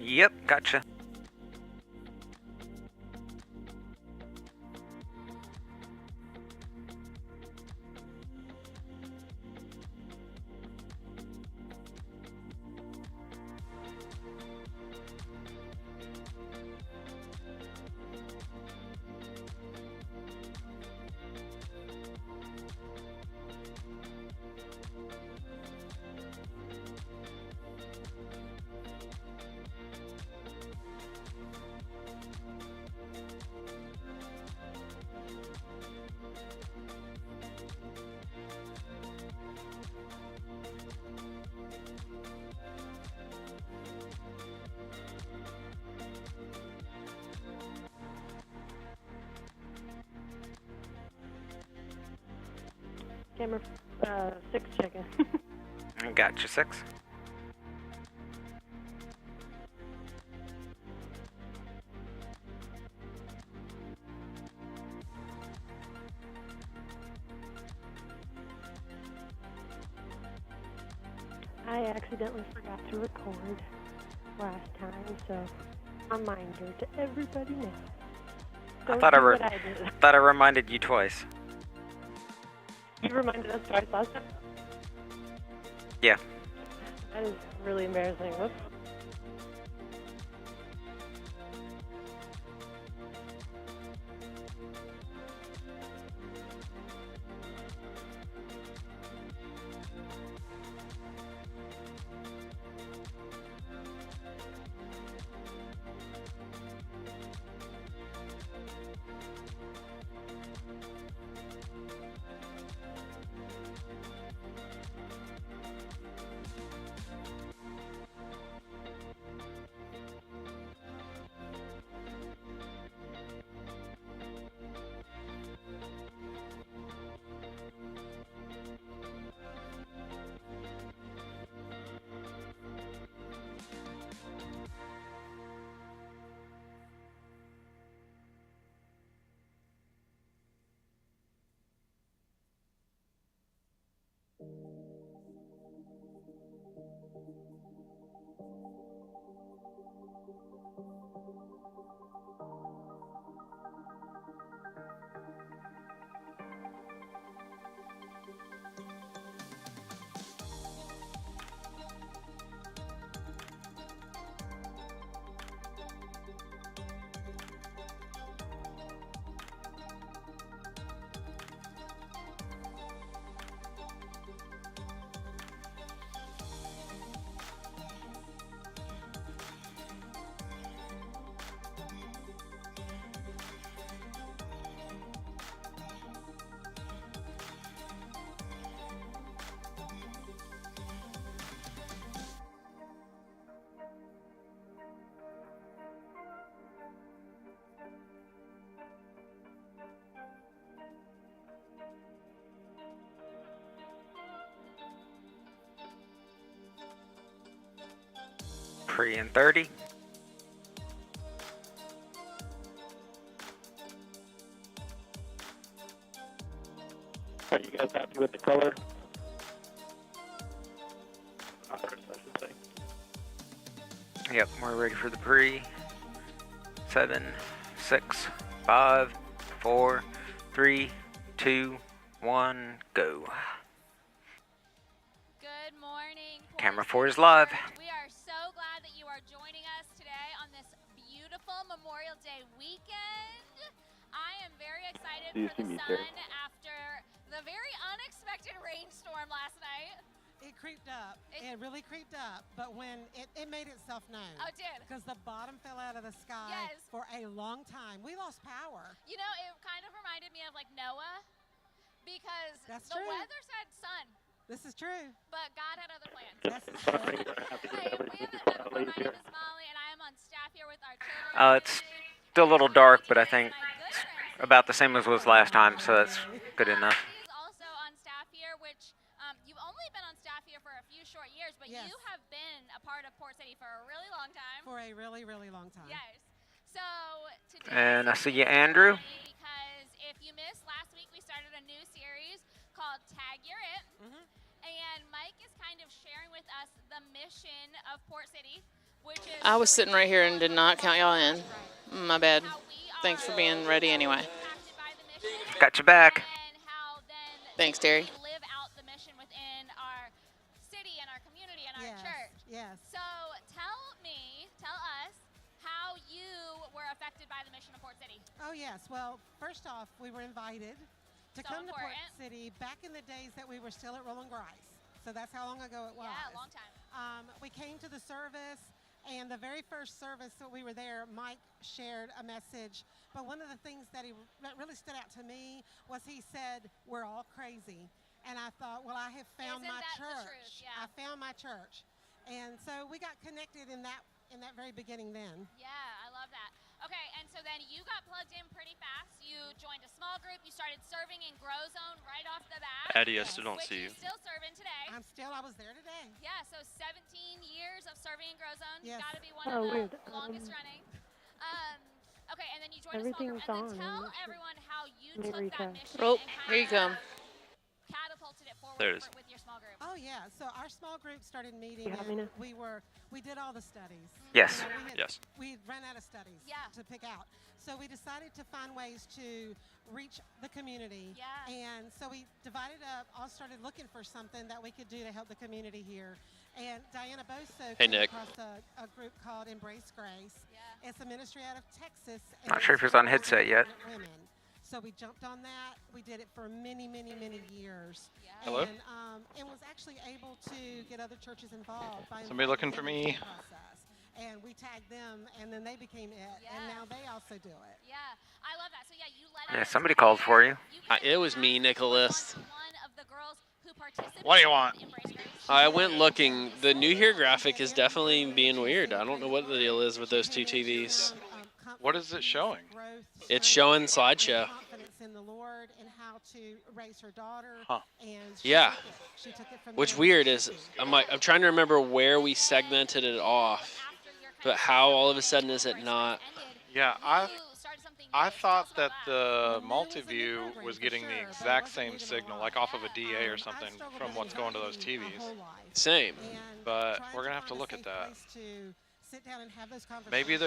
Yep, gotcha. Camera 6 checking. Gotcha, 6. I accidentally forgot to record last time, so reminder to everybody now. Don't thought do what I did. thought I reminded you twice. You reminded us twice last time? Yeah. That is really embarrassing. Whoops. Pre and 30. Are you guys happy with the color? Colors, I should say. Yep, we're ready for the pre. 7, 6, 5, 4, 3, 2, 1, go. Good morning. Camera 4 is live. We are so glad that you are joining us today on this beautiful Memorial Day weekend. I am very excited for the sun after the very unexpected rainstorm last night. It creeped up. It really creeped up, but when it made itself known. Oh, it did. Because the bottom fell out of the sky for a long time. We lost power. You know, it kind of reminded me of like Noah, because the weather said sun. This is true. But God had other plans. This is true. My name is Molly, and I am on staff here with our children. It's still a little dark, but I think it's about the same as was last time, so that's good enough. He's also on staff here, which you've only been on staff here for a few short years, but you have been a part of Port City for a really long time. For a really, really long time. Yes. So today, and I see you, Andrew. Because if you missed last week, we started a new series called Tag You're It. And Mike is kind of sharing with us the mission of Port City, which is I was sitting right here and did not count y'all in. right. My bad. How we Thanks for are being ready anyway. impacted by the mission, Got your back. and how then Thanks, Terry. we live out the mission within our city and our community and our church. Yes. So tell us how you were affected by the mission of Port City. Oh, yes. Well, first off, we were invited to So come to Port important. City back in the days that we were still at Rolling Grice. So that's how long ago it was. Yeah, a long time. We came to the service, and the very first service that we were there, Mike shared a message. But one of the things that really stood out to me was he said, "We're all crazy." And I thought, well, I have found Isn't my that the church. truth? Yeah. I found my church. And so we got connected in that very beginning then. Yeah, I love that. Okay, and so then you got plugged in pretty fast. You joined a small group. You started serving in Grow Zone right off the bat. Addie, I still don't which see you. Still serving today. I was there today. Yeah, so 17 years of serving in Grow Zone. Yes. Got to be one Oh, of weird. the longest running. Okay, and then you joined a small Everything's group. And on. then I'm tell not sure. everyone how you Let me took that retest. mission Oh, and here you come. catapulted it forward There it is. with your small group. Oh yeah, so our small group started meeting. You have me and now? we did all the studies. Yes. Yes. We ran out of studies Yeah. to pick out, so we decided to find ways to reach the community. Yeah. And so we divided up. All started looking for something that we could do to help the community here. And Diana Boso Hey, came Nick. across a group called Embrace Grace. Yeah. It's a ministry out of Texas. and Not sure it's if it's on for headset yet. women. So we jumped on that. We did it for many, many, many years. Yeah. Hello? And was actually able to get other churches involved. By Somebody looking for inviting them me? into the process. And we tagged them, and then they became it. Yeah. And now they also do it. Yeah, I love that. So yeah, you led Yeah, us somebody today. called for you. It was me, Nicholas. One of the girls who participated What do you want? in Embrace Grace. I went looking. The New Year graphic is definitely being weird. I don't know what the deal is with those two TVs. What is it showing? It's showing slideshow. Confidence in the Lord and how to raise her daughter. Huh. And Yeah. she took it from What's there. weird is I'm trying to remember where we segmented it off, but how all of a sudden is it not? Yeah, I I thought that the Multiview was getting the exact same signal, like off of a DA or something, from what's going to those TVs. Same. But we're gonna have to look at that. Maybe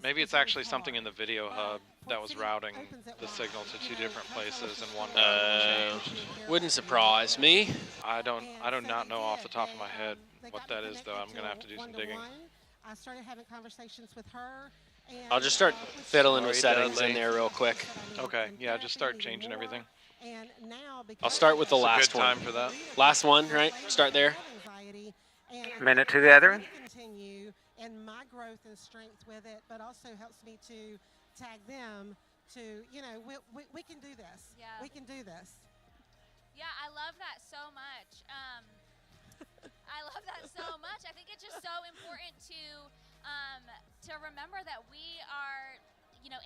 maybe it's actually something in the video hub that was routing the signal to two different places and one changed. Wouldn't surprise me. I do not know off the top of my head what that is, though. I'm gonna have to do some digging. I started having conversations with her. And I'll just start fiddling with Sorry, settings in Dudley. there real quick. Okay, yeah, just start changing everything. And now I'll start with the It's a last good one. time for that. Last one, right? Start there. Minute to the other one. Continue and my growth and strength with it, but also helps me to tag them to, we can do this. Yeah. We can do this. Yeah, I love that so much. I love that so much. I think it's just so important to remember that we are,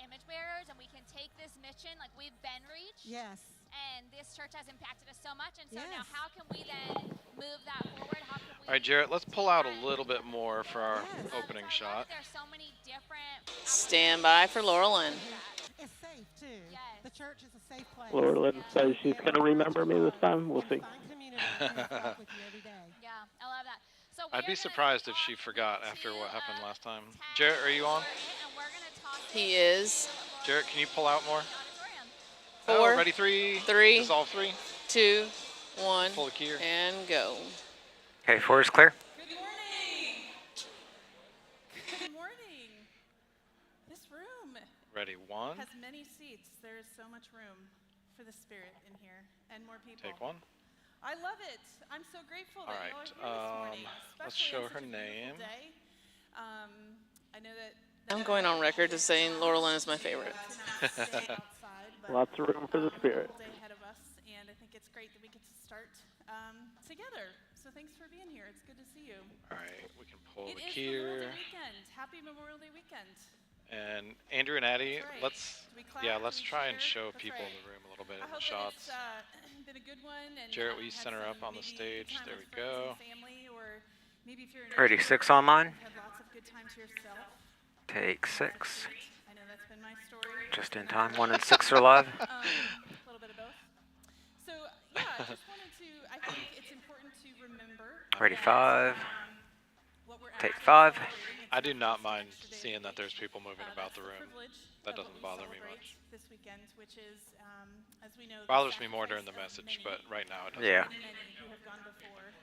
image bearers, and we can take this mission. Like, we've been reached. Yes. And this church has impacted us so much. And so now, Yes. how can we then move that forward? How can we? All right, Jarrett, let's pull out a little bit more for our Yes. opening So I love shot. that there's so many different. Stand by for Laurel Lynn. It's safe, too. Yes. The church is a safe place. Laura Lynn says she's going to remember me this time. We'll see. Find community and walk with you every day. Yeah, I love that. So I'd we're be gonna surprised if talk she forgot after to, what happened last time. tag Jarrett, are you on? And we're gonna toss He it is. to the Jarrett, can you pull out more? auditorium. Oh, 4, ready, 3, 3, dissolve 3, 2, 1, pull the key here. and go. Okay, 4 is clear. Good morning. Good morning. This room Ready, 1, has many seats. There is so much room for the Spirit in here and more people. take 1. I love it. I'm so grateful that All you all are right, here this morning. let's especially show on her such a beautiful name. day. I know that. I'm going on record as saying Laurel Lynn is my favorite. Outside, but Lots of room for the Spirit. Day ahead of us, and I think it's great that we get to start together. So thanks for being here. It's good to see you. All right, we can pull It the is key Memorial here. Day weekend. Happy Memorial Day weekend. And Andrew and Addie, That's right. let's Do we clap? let's Do we try and cheer? show That's people right. in the room a little bit I in the hope shots. that it's been a good one. And, Jarrett, will you had center some up on the maybe stage? good time There with we friends go. and family, or maybe if you're in a Ready, church 6 on mine. had lots of good time to yourself. Take 6. I know that's been my story. Just in time. 1 and 6 are live. A little bit of both. So yeah, I just wanted to. I think it's important to remember. Ready, that, 5. What we're Take 5. I do not mind seeing that there's people moving about the room. That doesn't bother me much. This weekend, which is, as we know, Bothers me more during the message, but right now it doesn't. Yeah. Many who have gone before.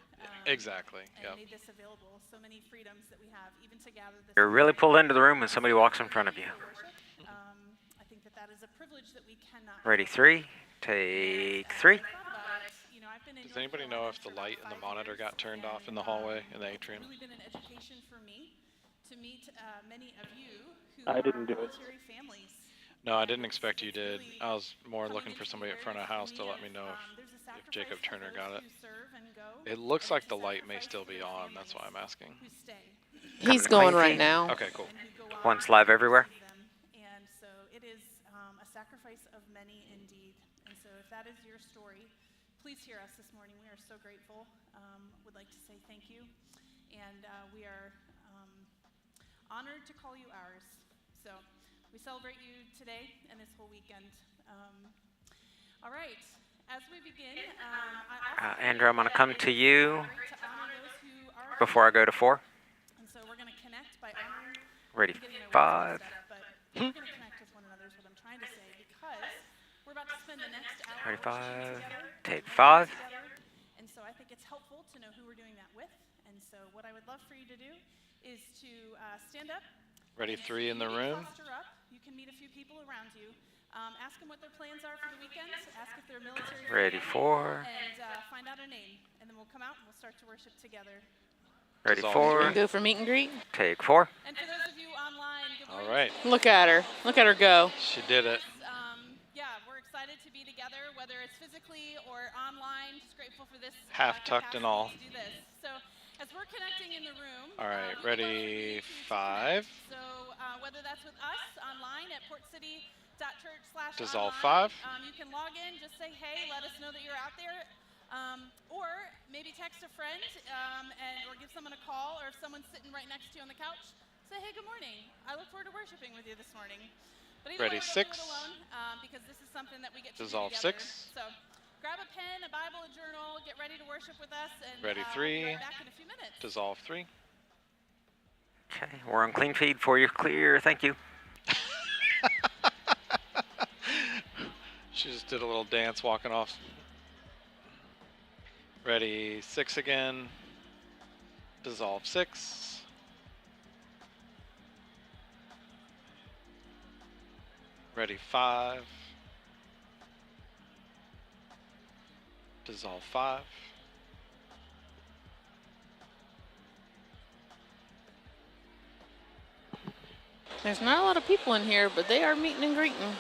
Exactly. And Yep. made this available. So many freedoms that we have, even to gather this. You're really pulled into the room when somebody walks in front of you. I think that is a privilege that we cannot. Ready, 3. Take 3. Does anybody know if the light in the monitor got turned off in the hallway in the atrium? It's really been an education for me to meet many of you who I didn't do it. military families. No, I didn't expect you did. I was more looking for somebody at front of house to let me know if Jacob Turner got it. It looks like the light may still be on. That's why I'm asking. He's going right now. Okay, cool. One's live everywhere. And so it is a sacrifice of many indeed. And so if that is your story, please hear us this morning. We are so grateful. Would like to say thank you. And we are honored to call you ours. So we celebrate you today and this whole weekend. All right, as we begin, Andrew, I'm going to come to you before I go to 4. and so we're going to connect by honoring. Ready, getting my 5. words set up, but we're going to connect with one another is what I'm trying to say, because we're about to spend the next hour Ready, 5. together, Take 5. together, and so I think it's helpful to know who we're doing that with. And so what I would love for you to do is to stand up. Ready, 3 in the room. Cluster up. You can meet a few people around you. Ask them what their plans are for the weekend. Ask if they're military. Ready, 4. And find out a name, and then we'll come out and we'll start to worship together. Ready, Dissolve 4. Go for meet and greet. Take 4. And for those of you online, good All morning. right. Look at her. Look at her go. She did it. Yeah, we're excited to be together, whether it's physically or online. Just grateful for this. Half tucked and all. To do this. So, as we're connecting in the room. All right, we would love for ready, you to 5. connect. So, whether that's with us online at portcity.church/online. Dissolve 5. You can log in, just say hey, let us know that you're out there. Or maybe text a friend or give someone a call, or if someone's sitting right next to you on the couch, say, hey, good morning. I look forward to worshiping with you this morning. But either Ready, way, 6. we're doing it alone, because this is something that we get to Dissolve do together. 6. So grab a pen, a Bible, a journal, get ready to worship with us, and Ready, we'll 3. be right back in a few minutes. Dissolve 3. Okay, we're on clean feed for you. Clear, thank you. She just did a little dance walking off. Ready, 6 again. Dissolve 6. Ready, 5. Dissolve 5. There's not a lot of people in here, but they are meeting and greeting.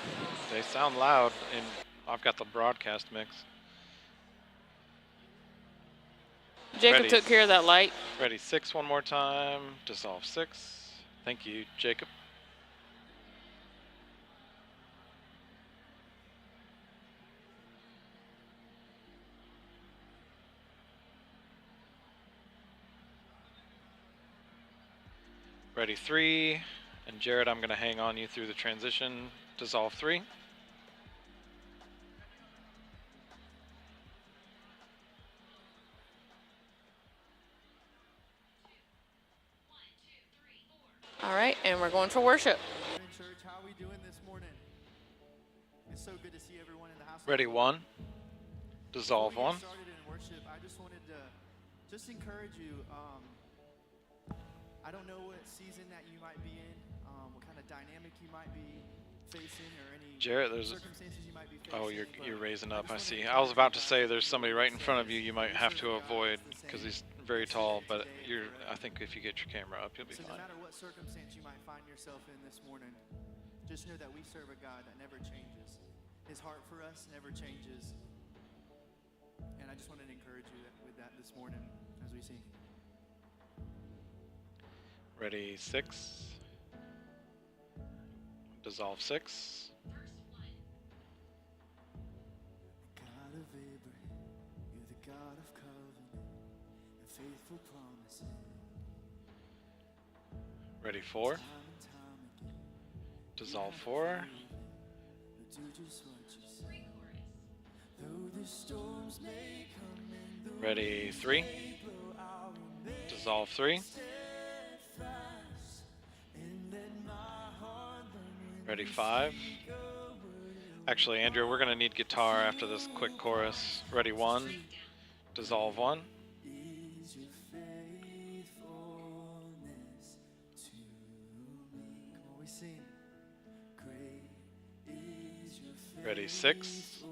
They sound loud, and I've got the broadcast mix. Jacob Ready. took care of that light. Ready, 6 one more time. Dissolve 6. Thank you, Jacob. Ready, 3. And Jared, I'm going to hang on you through the transition. Dissolve 3. All right, and we're going for worship. Church, how are we doing this morning? It's so good to see everyone in the house. Ready, 1. Dissolve Before we 1. get started in worship, I just wanted to encourage you. I don't know what season that you might be in, what kind of dynamic you might be facing, or any Jared, there's circumstances you might be facing. Oh, you're raising up. I see. I was about to say there's somebody right in front of you might have to avoid because he's very tall, but I think if you get your camera up, you'll be So fine. no matter what circumstance you might find yourself in this morning, just know that we serve a God that never changes. His heart for us never changes. And I just wanted to encourage you with that this morning as we sing. Ready, 6. Dissolve 6. God of Abraham, you're the God of covenant and faithful promises. Ready, 4. Time and time again, Dissolve 4. do just what you say. Though the storms may come and the Ready, 3. winds blow, I will Dissolve 3. stand Ready, 5. Actually, Andrew, we're gonna need guitar after this quick chorus. Ready, 1. Dissolve 1. Ready, 6.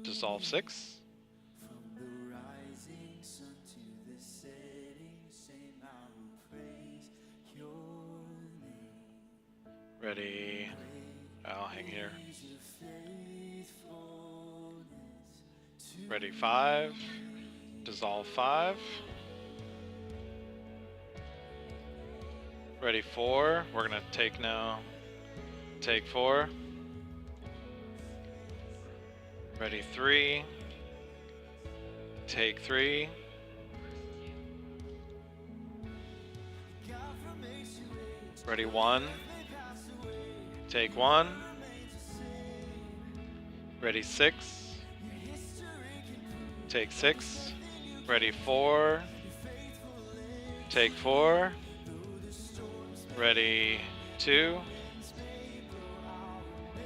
Dissolve 6. Ready, I'll hang here. Ready, 5. Dissolve 5. Ready, 4. We're gonna take now. Take 4. Ready, 3. Take 3. Ready, 1. Take 1. Ready, 6. Take 6. Ready, 4. Take 4. Ready, 2.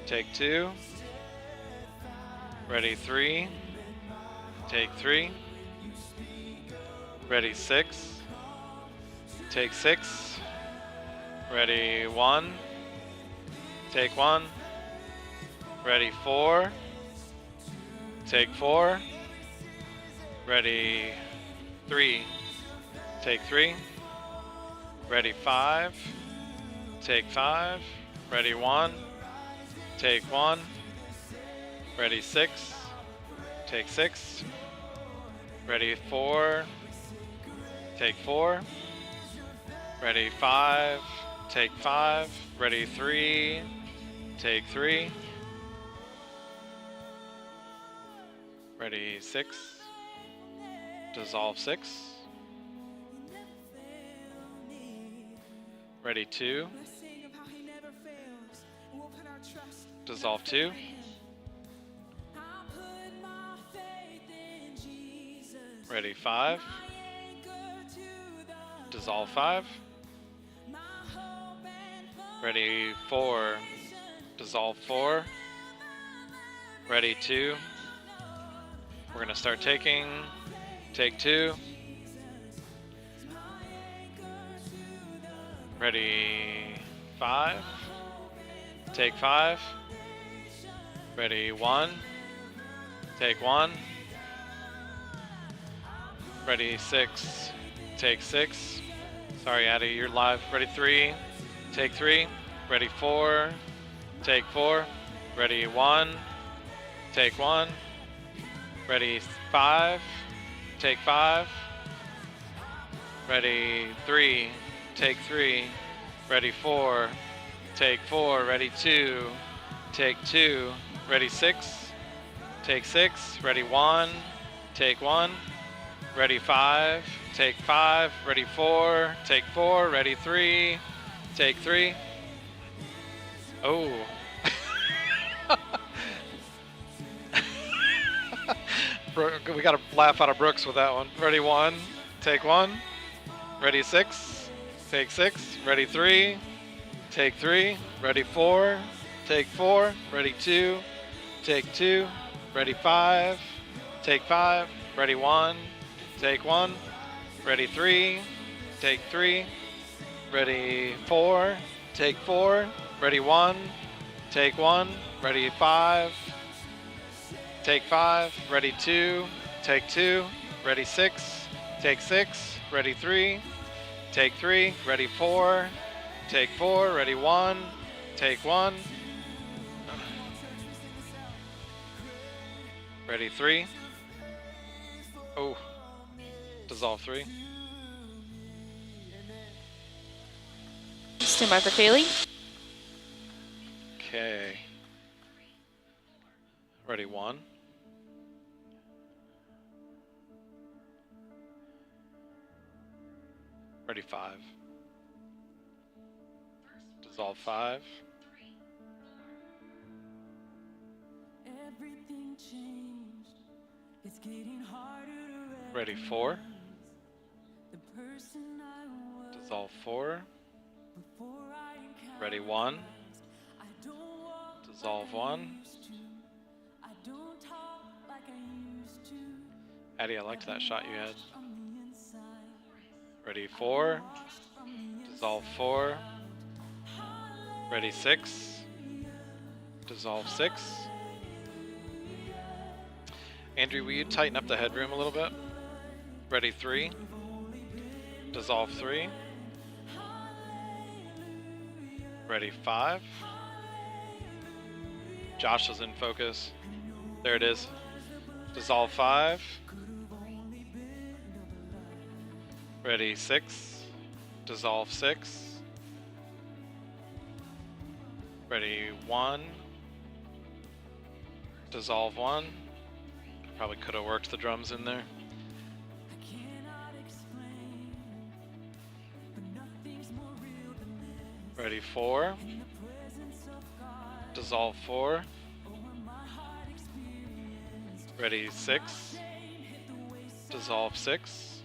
Take 2. Ready, 3. Take 3. Ready, 6. Take 6. Ready, 1. Take 1. Ready, 4. Take 4. Ready, 3. Take 3. Ready, 5. Take 5. Ready, 1. Take 1. Ready, 6. Take 6. Ready, 4. Take 4. Ready, 5. Take 5. Ready, 3. Take 3. Ready, 6. Dissolve 6. Ready, 2. Dissolve 2. Ready, 5. Dissolve 5. Ready, 4. Dissolve 4. Ready, 2. We're gonna start taking. Take 2. Ready, 5. Take 5. Ready, 1. Take 1. Ready, 6. Take 6. Sorry, Addie, you're live. Ready, 3. Take 3. Ready, 4. Take 4. Ready, 1. Take 1. Ready, 5. Take 5. Ready, 3. Take 3. Ready, 4. Take 4. Ready, 2. Take 2. Ready, 6. Take 6. Ready, 1. Take 1. Ready, 5. Take 5. Ready, 4. Take 4. Ready, 3. Take 3. Oh. We got to laugh out of Brooks with that one. Ready, 1. Take 1. Ready, 6. Take 6. Ready, 3. Take 3. Ready, 4. Take 4. Ready, 2. Take 2. Ready, 5. Take 5. Ready, 1. Take 1. Ready, 3. Take 3. Ready, 4. Take 4. Ready, 1. Take 1. Ready, 5. Take 5. Ready, 2. Take 2. Ready, 6. Take 6. Ready, 3. Take 3. Ready, 4. Take 4. Ready, 1. Take 1. Ready, 3. Oh. Dissolve 3. Stand by for Kaylee. Okay. Ready, 1. Ready, 5. Dissolve 5. Ready, 4. Dissolve 4. Ready, 1. Dissolve 1. Addie, I liked that shot you had. Ready, 4. Dissolve 4. Ready, 6. Dissolve 6. Andrew, will you tighten up the headroom a little bit? Ready, 3. Dissolve 3. Ready, 5. Josh is in focus. There it is. Dissolve 5. Ready, 6. Dissolve 6. Ready, 1. Dissolve 1. Probably could have worked the drums in there. Ready, 4. Dissolve 4. Ready, 6. Dissolve 6.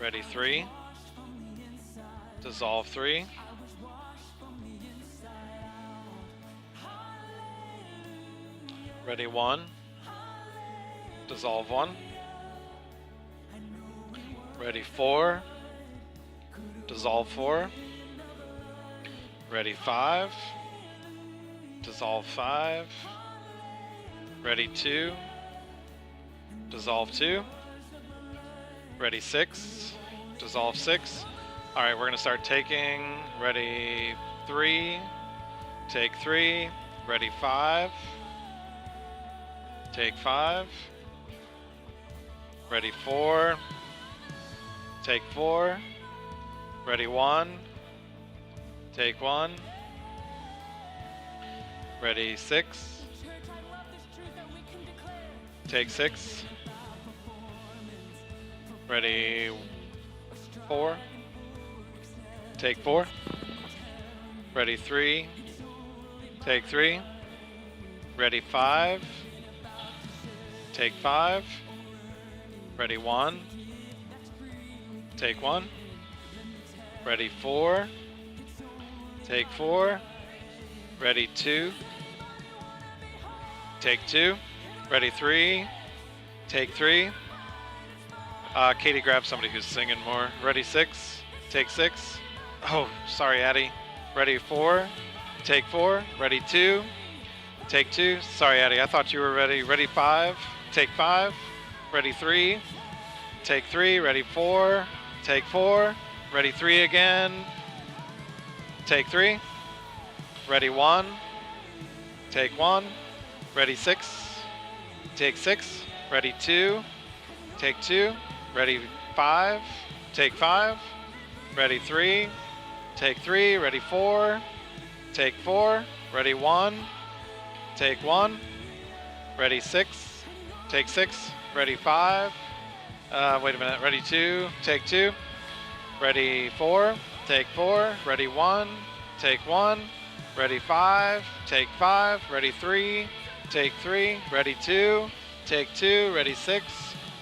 Ready, 3. Dissolve 3. Ready, 1. Dissolve 1. Ready, 4. Dissolve 4. Ready, 5. Dissolve 5. Ready, 2. Dissolve 2. Ready, 6. Dissolve 6. All right, we're gonna start taking. Ready, 3. Take 3. Ready, 5. Take 5. Ready, 4. Take 4. Ready, 1. Take 1. Ready, 6. Take 6. Ready, 4. Take 4. Ready, 3. Take 3. Ready, 5. Take 5. Ready, 1. Take 1. Ready, 4. Take 4. Ready, 2. Take 2. Ready, 3. Take 3. Katie, grab somebody who's singing more. Ready, 6. Take 6. Oh, sorry, Addie. Ready, 4. Take 4. Ready, 2. Take 2. Sorry, Addie. I thought you were ready. Ready, 5. Take 5. Ready, 3. Take 3. Ready, 4. Take 4. Ready, 3 again. Take 3. Ready, 1. Take 1. Ready, 6. Take 6. Ready, 2. Take 2. Ready, 5. Take 5. Ready, 3. Take 3. Ready, 4. Take 4. Ready, 1. Take 1. Ready, 6. Take 6. Ready, 5. Wait a minute. Ready, 2. Take 2. Ready, 4. Take 4. Ready, 1. Take 1. Ready, 5. Take 5. Ready, 3. Take 3. Ready, 2. Take 2. Ready, 6.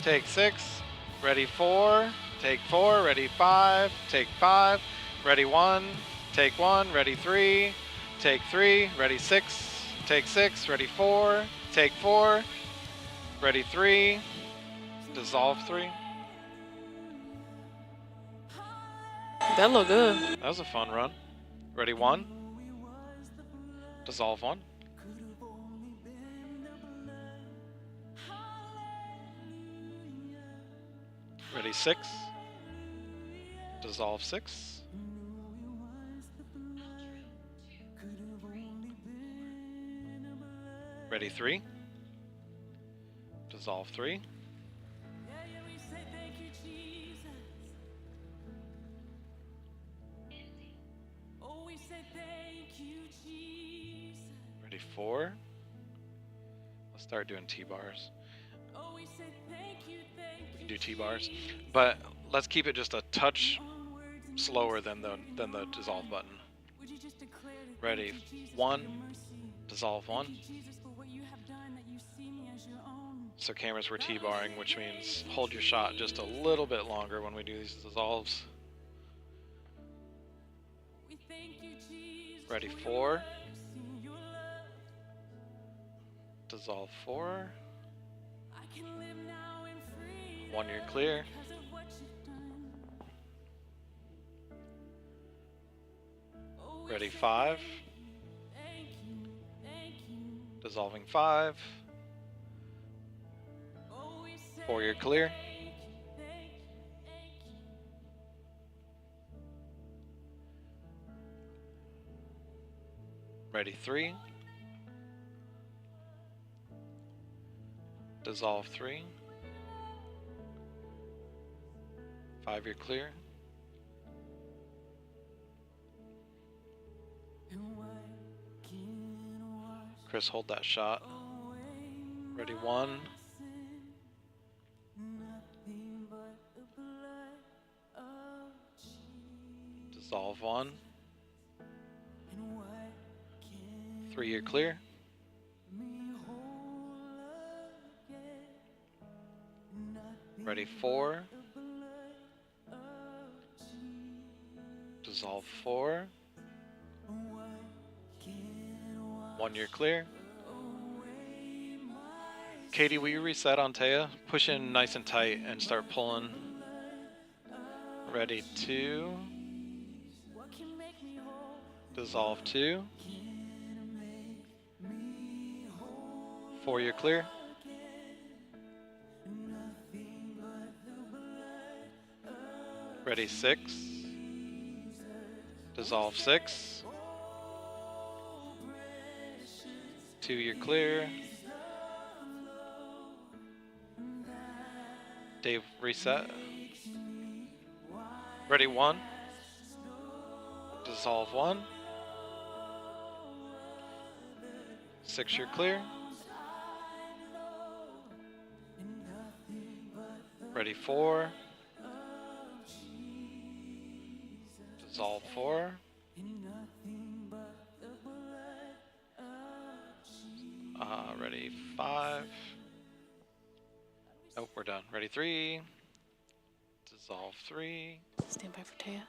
Take 6. Ready, 4. Take 4. Ready, 5. Take 5. Ready, 1. Take 1. Ready, 3. Take 3. Ready, 6. Take 6. Ready, 4. Take 4. Ready, 3. Dissolve 3. That look good. That was a fun run. Ready, 1. Dissolve 1. Ready, 6. Dissolve 6. Ready, 3. Dissolve 3. Ready, 4. Let's start doing T-bars. We can do T-bars, but let's keep it just a touch slower than the dissolve button. Ready, 1. Dissolve 1. So cameras were T-barring, which means hold your shot just a little bit longer when we do these dissolves. Ready 4. Dissolve 4. 1, you're clear. Ready 5. Dissolving 5. 4, you're clear. Ready 3. Dissolve 3. 5, you're clear. Chris, hold that shot. Ready 1. Dissolve 1. 3, you're clear. Ready 4. Dissolve 4. 1, you're clear. Katie, will you reset on Taya? Push in nice and tight and start pulling. Ready 2. Dissolve 2. 4, you're clear. Ready 6. Dissolve 6. 2, you're clear. Dave, reset. Ready 1. Dissolve 1. 6, you're clear. Ready 4. Dissolve 4. Ready 5. Nope, we're done. Ready 3. Dissolve 3. Stand by for Taya.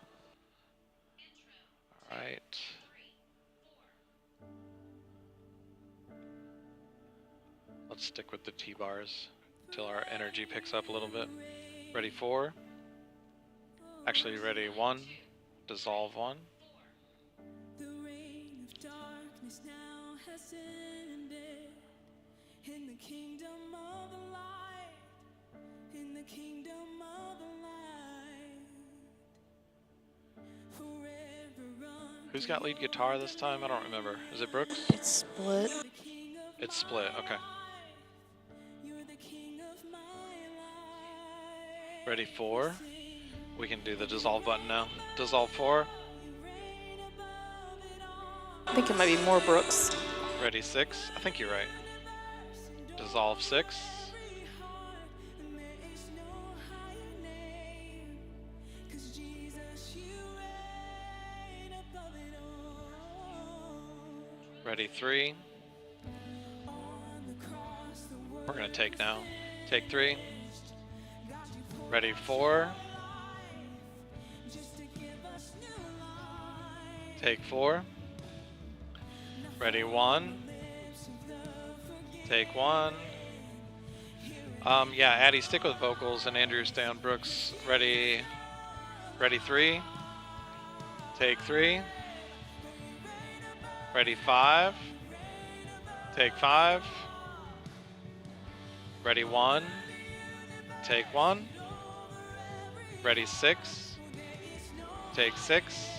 Alright. Let's stick with the T-bars until our energy picks up a little bit. Ready 4. Actually, ready 1. Dissolve 1. The reign of darkness now has ended. In the kingdom of the light. In the kingdom of the light. Forever run. Who's got lead guitar this time? I don't remember. Is it Brooks? It's split. It's split, okay. Ready 4. We can do the dissolve button now. Dissolve 4. I think it might be more Brooks. Ready 6. I think you're right. Dissolve 6. Ready 3. We're gonna take now. Take 3. Ready 4. Take 4. Ready 1. Take 1. Yeah, Addie, stick with vocals and Andrew's down. Brooks, ready 3. Take 3. Ready 5. Take 5. Ready 1. Take 1. Ready 6. Take 6.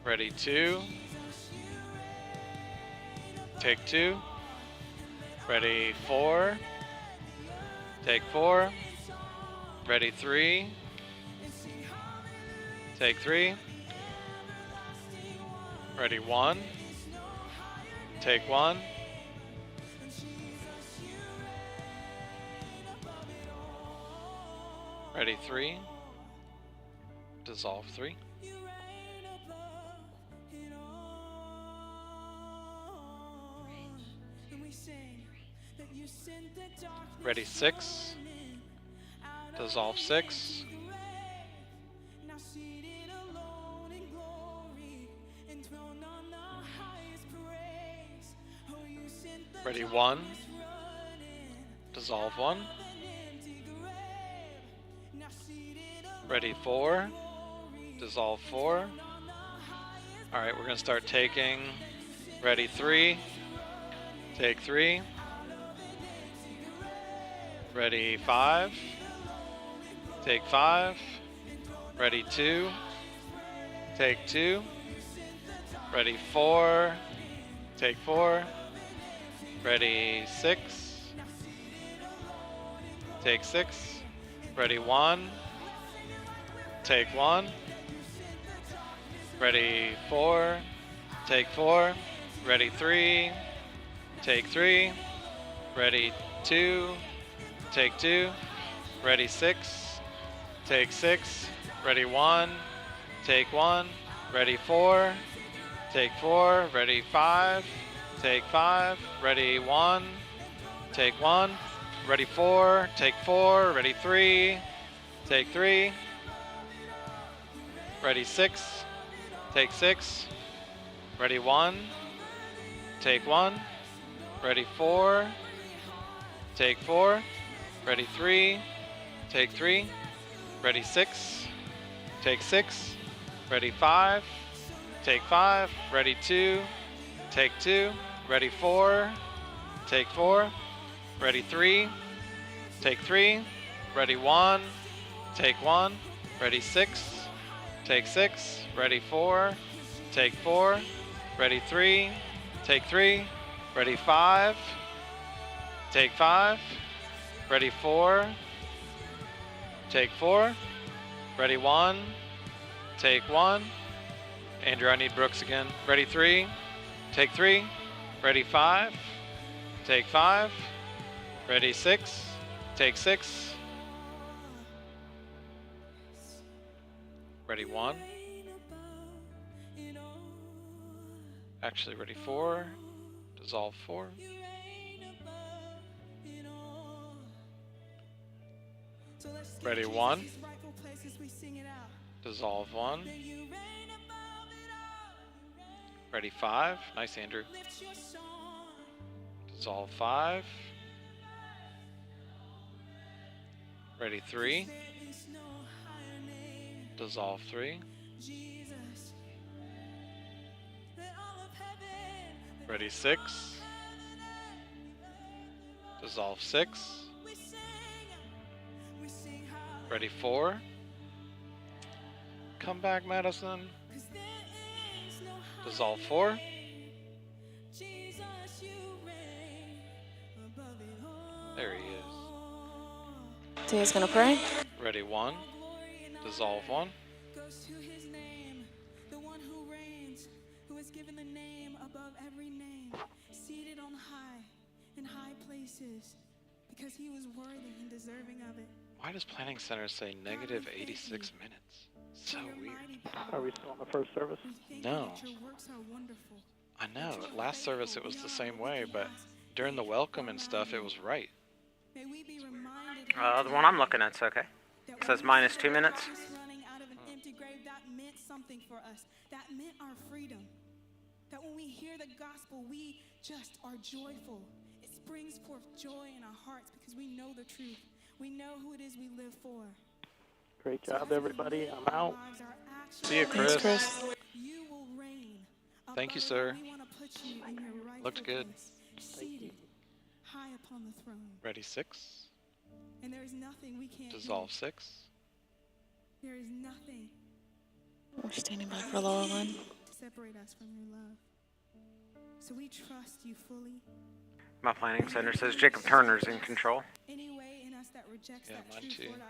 Ready 2. Take 2. Ready 4. Take 4. Ready 3. Take 3. Ready 1. Take 1. Ready 3. Dissolve 3. Ready 6. Dissolve 6. Ready 1. Dissolve 1. Ready 4. Dissolve 4. Alright, we're going to start taking. Ready 3. Take 3. Ready 5. Take 5. Ready 2. Take 2. Ready 4. Take 4. Ready 6. Take 6. Ready 1. Take 1. Ready 4. Take 4. Ready 3. Take 3. Ready 2. Take 2. Ready 6. Take 6. Ready 1. Take 1. Ready 4. Take 4. Ready 5. Take 5. Ready 1. Take 1. Ready 4. Take 4. Ready 3. Take 3. Ready 6. Take 6. Ready 1. Take 1. Ready 4. Take 4. Ready 3. Take 3. Ready 6. Take 6. Ready 5. Take 5. Ready 2. Take 2. Ready 4. Take 4. Ready 3. Take 3. Ready 1. Take 1. Ready 6. Take 6. Ready 4. Take 4. Ready 3. Take 3. Ready 5. Take 5. Ready 4. Take 4. Ready 1. Take 1. Andrew, I need Brooks again. Ready 3. Take 3. Ready 5. Take 5. Ready 6. Take 6. Ready 1. Actually, ready 4. Dissolve 4. Ready 1. Dissolve 1. Ready 5. Nice, Andrew. Dissolve 5. Ready 3. Dissolve 3. Ready 6. Dissolve 6. Ready 4. Come back, Madison. Dissolve 4. There he is. So he's gonna pray. Ready 1. Dissolve 1. Goes to his name, the one who reigns, who is given the name above every name, seated on high, in high places, because he was worthy and deserving of it. Why does Planning Center say negative 86 minutes? So weird. Are we still on the first service? No. I know. Last service it was the same way, but during the welcome and stuff it was right. The one I'm looking at's okay. It says minus 2 minutes. Running out of an empty grave, that meant something for us. That meant our freedom. That when we hear the gospel, we just are joyful. It springs forth joy in our hearts because we know the truth. We know who it is we live for. Great job, everybody. I'm out. See you, Chris. Thanks, Chris. You will reign. Thank you, sir. We want to put you in your rightful Looked good. place, seated high upon the throne. Ready 6. And there is nothing we can't Dissolve do. 6. There is nothing We're standing by for Laurel Lynn. to separate us from your love. So we trust you fully. My planning center says Jacob Turner's in control. Any way in us that rejects that mine truth, too. Lord,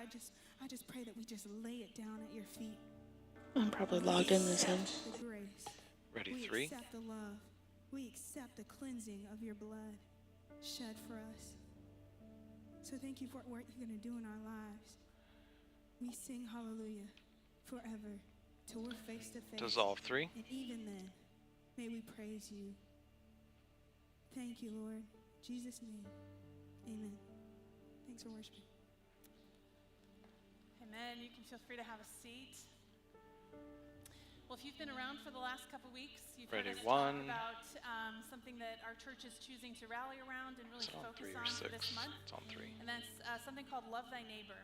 I just pray that we just lay it down at your feet. I'm probably logged in this end. The grace. Ready We 3. accept the love. We accept the cleansing of your blood shed for us. So thank you for what you're going to do in our lives. We sing hallelujah forever till we're face to face. Dissolve 3. And even then, may we praise you. Thank you, Lord. In Jesus' name, amen. Thanks for worshiping. Amen. You can feel free to have a seat. Well, if you've been around for the last couple weeks, you've Ready, heard us one. talk about something that our church is choosing to rally around and really Is it on focus 3 or on 6? for this month. It's on 3. And that's something called Love Thy Neighbor.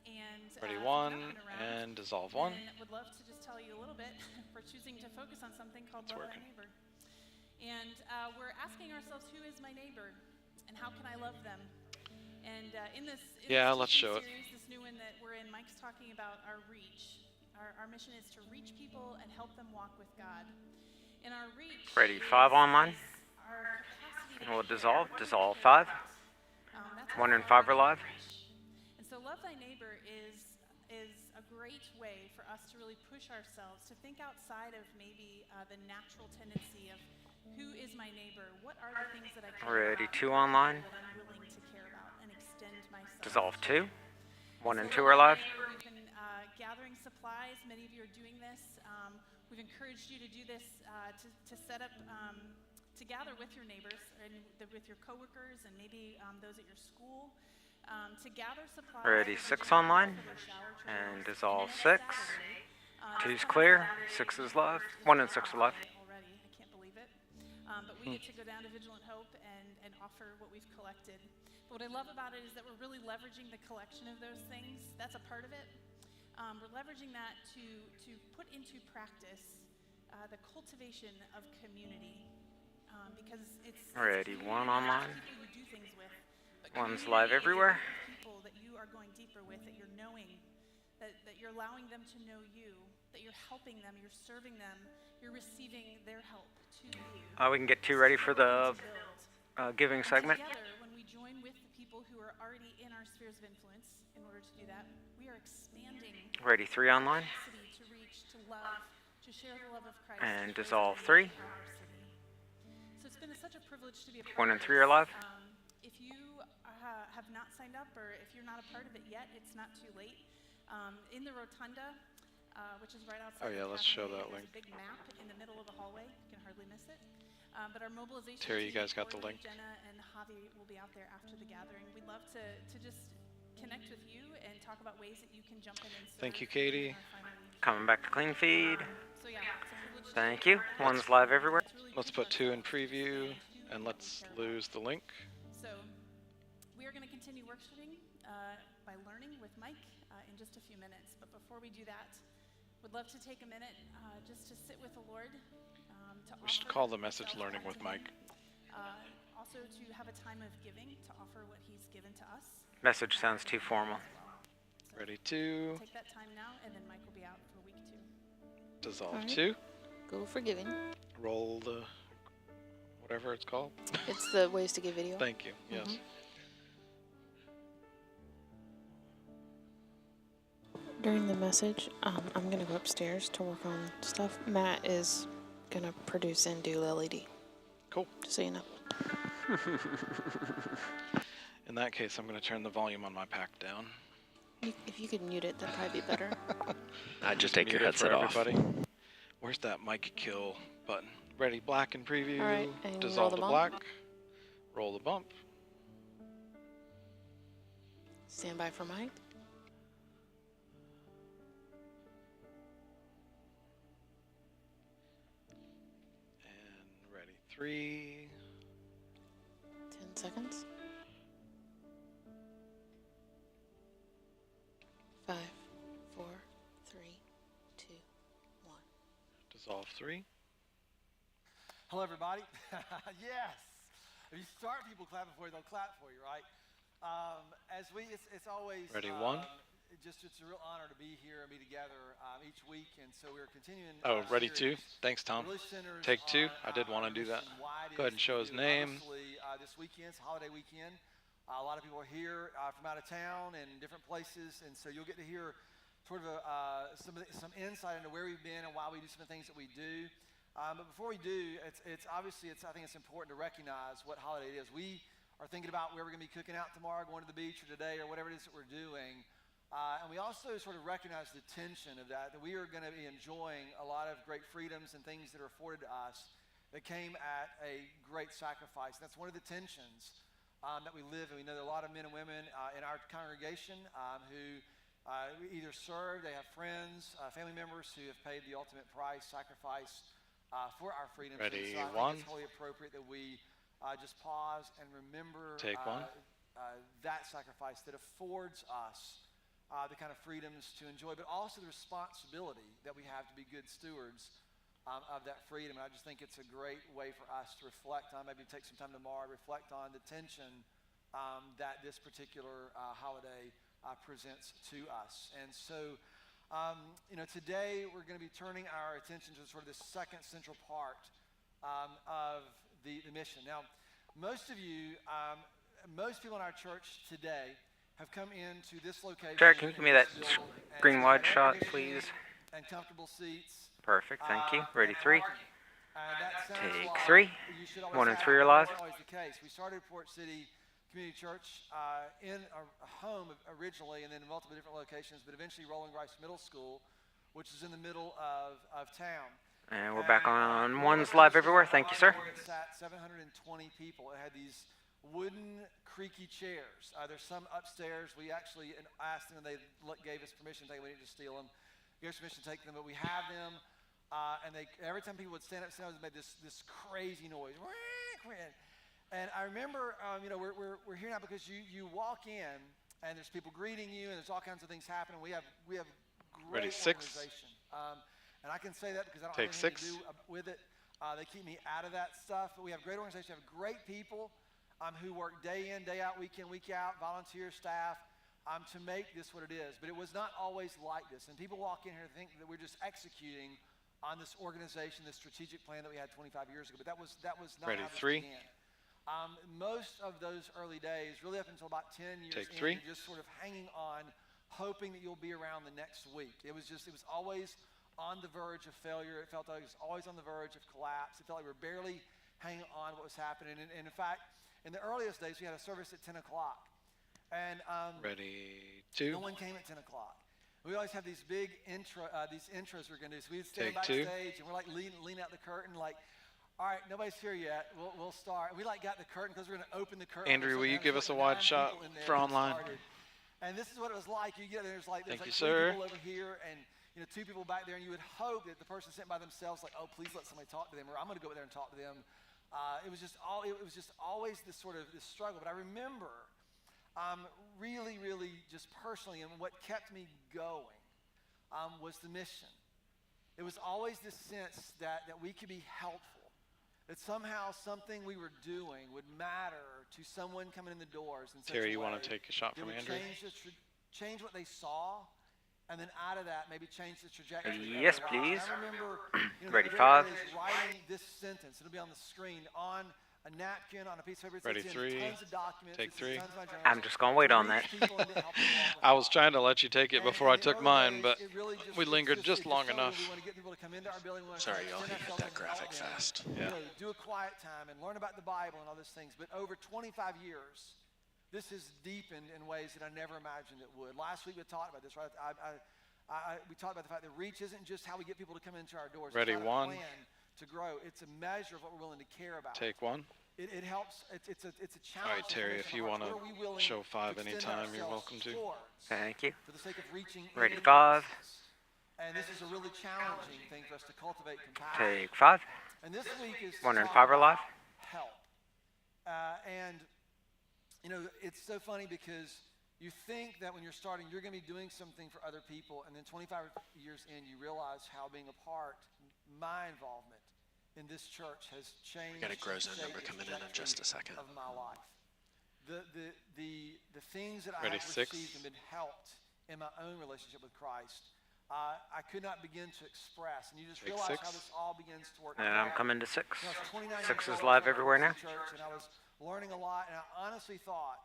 And Ready, if you've not 1, been around, and dissolve 1. then would love to just tell you a little bit. We're choosing to focus on something called It's Love working. Thy Neighbor. And we're asking ourselves, who is my neighbor? And how can I love them? And in this Let's show it. series, this new one that we're in, Mike's talking about our reach. Our mission is to reach people and help them walk with God. And our reach. Ready, 5 online. Our capacity to We'll care. dissolve 5. That's 1 and 5 are live. And so Love Thy Neighbor is a great way for us to really push ourselves to think outside of maybe the natural tendency of who is my neighbor? What are the things that I care Ready, about? 2 online. That I'm willing to care about and extend myself. Dissolve 2. 1 and 2 So are live. We've been gathering supplies. Many of you are doing this. We've encouraged you to do this to set up, to gather with your neighbors and with your coworkers and maybe those at your school. To gather supplies. Ready, 6 online. And dissolve 6. 2's clear. 6 is live. 1 and 6 are live. Already, I can't believe it. But we get to go down to Vigilant Hope and offer what we've collected. But what I love about it is that we're really leveraging the collection of those things. That's a part of it. We're leveraging that to put into practice the cultivation of community. Because it's Ready, 1 online. People you do things with. But 1's community live is everywhere. People that you are going deeper with, that you're knowing, that you're allowing them to know you, that you're helping them, you're serving them, you're receiving their help to you. We can get 2 ready for the giving segment. Together, when we join with the people who are already in our spheres of influence, in order to do that, we are expanding Ready, 3 online. capacity to reach, to love, to share the love of Christ. And to dissolve raise 3. the power of our city. So it's been such a privilege to be a 1 part and of 3 are live. If you have not signed up, or if you're not a part of it yet, it's not too late. In the rotunda, which is right outside. Oh yeah, the let's show cafe, that there's link. a big map in the middle of the hallway. You can hardly miss it. But our mobilization Terry, you team, guys got the Corey, link? Jenna and Javi will be out there after the gathering. We'd love to just connect with you and talk about ways that you can jump in and serve. Thank you, Katie. in our final week. Coming back to clean feed. So yeah, it's a privilege to Thank be a you. part of 1's this. live everywhere. It's really Let's push put 2 in ourselves to preview, understand who and we let's care about. lose the link. So we are going to continue worshiping by learning with Mike in just a few minutes. But before we do that, would love to take a minute just to sit with the Lord. We should call the message Learning with Mike. Also to have a time of giving, to offer what he's given to us. Message sounds too formal. So Ready, 2. take that time now, and then Mike will be out for week 2. Dissolve Alright. 2. Go for giving. Roll the whatever it's called. It's the ways to give video. Thank you. Yes. Mhm. During the message, I'm gonna go upstairs to work on stuff. Matt is gonna produce and do LED. Cool. Just so you know. In that case, I'm going to turn the volume on my pack down. If you could mute it, that'd probably be better. I'd just take your Mute it for headset off. everybody. Where's that mic kill button? Ready, black in preview. All right, and Dissolve roll the the bump. black. Roll the bump. Stand by for Mike. And ready, 3. 10 seconds. 5, 4, 3, 2, 1. Dissolve 3. Hello, everybody. Yes. If you start people clapping for you, they'll clap for you, right? It's always Ready, 1. It's a real honor to be here and be together each week, and so we're continuing. Oh, ready, 2. series Thanks, Tom. that really centers Take 2. on, I did want to do that. mission, why it Go ahead is and show we his do. name. Obviously, this weekend's holiday weekend. A lot of people are here from out of town and different places, and so you'll get to hear sort of some insight into where we've been and why we do some of the things that we do. But before we do, I think it's important to recognize what holiday it is. We are thinking about where we're going to be cooking out tomorrow, going to the beach or today or whatever it is that we're doing. And we also sort of recognize the tension of that we are going to be enjoying a lot of great freedoms and things that are afforded to us that came at a great sacrifice. That's one of the tensions that we live in. We know there are a lot of men and women in our congregation who either serve, they have friends, family members who have paid the ultimate price, sacrifice for our freedom. Ready, so I one. think it's wholly appropriate that we just pause and remember Take one. that sacrifice that affords us the kind of freedoms to enjoy, but also the responsibility that we have to be good stewards of that freedom. And I just think it's a great way for us to reflect on, maybe take some time tomorrow, reflect on the tension that this particular holiday presents to us. And so, today we're going to be turning our attention to sort of the second central part of the mission. Now, most people in our church today have come into this location. Jared, can you give me that screen wide shot, please? And comfortable seats. Perfect, thank you. Ready, 3. Take 3. 1 and 3 are live. That's always the case. We started Port City Community Church in a home originally, and then in multiple different locations, but eventually Rolling Rice Middle School, which is in the middle of town. And we're back on One's live everywhere. Thank you, sir. It sat 720 people. It had these wooden, creaky chairs. There's some upstairs. We actually asked them, and they gave us permission to take them. We didn't just steal them. Gave us permission to take them, but we have them. And every time people would stand up, they made this crazy noise. And I remember, we're here now because you walk in, and there's people greeting you, and there's all kinds of things happening. We have great Ready, 6. organization. And I can say that because I don't have anything to do with it. They keep me out of that stuff. But we have great organization. We have great people who work day in, day out, week in, week out, volunteer staff to make this what it is. But it was not always like this. And people walk in here and think that we're just executing on this organization, this strategic plan that we had 25 years ago. But that was not Ready, how this 3. began. Most of those early days, really up until about 10 years Take in, 3. you're just sort of hanging on, hoping that you'll be around the next week. It was always on the verge of failure. It felt like it was always on the verge of collapse. It felt like we were barely hanging on what was happening. And in fact, in the earliest days, we had a service at 10 o'clock. And Ready, 2. no one came at 10 o'clock. We always have these big intros we're going to do. So we'd stand Take 2. backstage, and we're like lean out the curtain, like, all right, nobody's here yet. We'll start. And we got the curtain because we're going to open the curtain. Andrew, will you give us a wide shot for online? And this is what it was like. You get there's like 3 sir. people over here, and 2 people back there, and you would hope that the person sitting by themselves, like, oh, please let somebody talk to them, or I'm going to go over there and talk to them. It was just always this sort of this struggle. But I remember really, really just personally, and what kept me going was the mission. It was always this sense that we could be helpful, that somehow something we were doing would matter to someone coming in the doors. And Terry, you want to take a shot from Andrew? Change what they saw, and then out of that, maybe change the trajectory. Yes, please. I remember, Ready, 5. Writing this sentence. It'll be on the screen on a napkin, on a piece of paper. Ready, 3. Tons of documents. Take 3. I'm just going to wait on that. I was trying to let you take it before I took mine, but we lingered just long enough. Sorry, y'all, he hit that graphic fast. Yeah. Do a quiet time and learn about the Bible and all those things. But over 25 years, this has deepened in ways that I never imagined it would. Last week we talked about this, right? We talked about the fact that reach isn't just how we get people to come into our doors. Ready, it's 1. To grow. It's a measure of what we're willing to care about. Take 1. It helps. It's a challenge. All right, Terry, if you want to show 5 anytime, you're welcome to. Thank you. For the sake of reaching. Ready, 5. And this is a really challenging thing for us to cultivate compassion. Take 5. And this week is 1 and 5 are live. Help. And it's so funny because you think that when you're starting, you're going to be doing something for other people, and then 25 years in, you realize how being a part, my involvement in this church has changed. We got a Grozo number coming in just a second. Of my life. The things that I Ready, have 6. received and been helped in my own relationship with Christ, I could not begin to express. And you just Take realize 6. how this all begins to work. And I'm coming to 6. 6 is years live old, everywhere now. Church, and I was learning a lot, and I honestly thought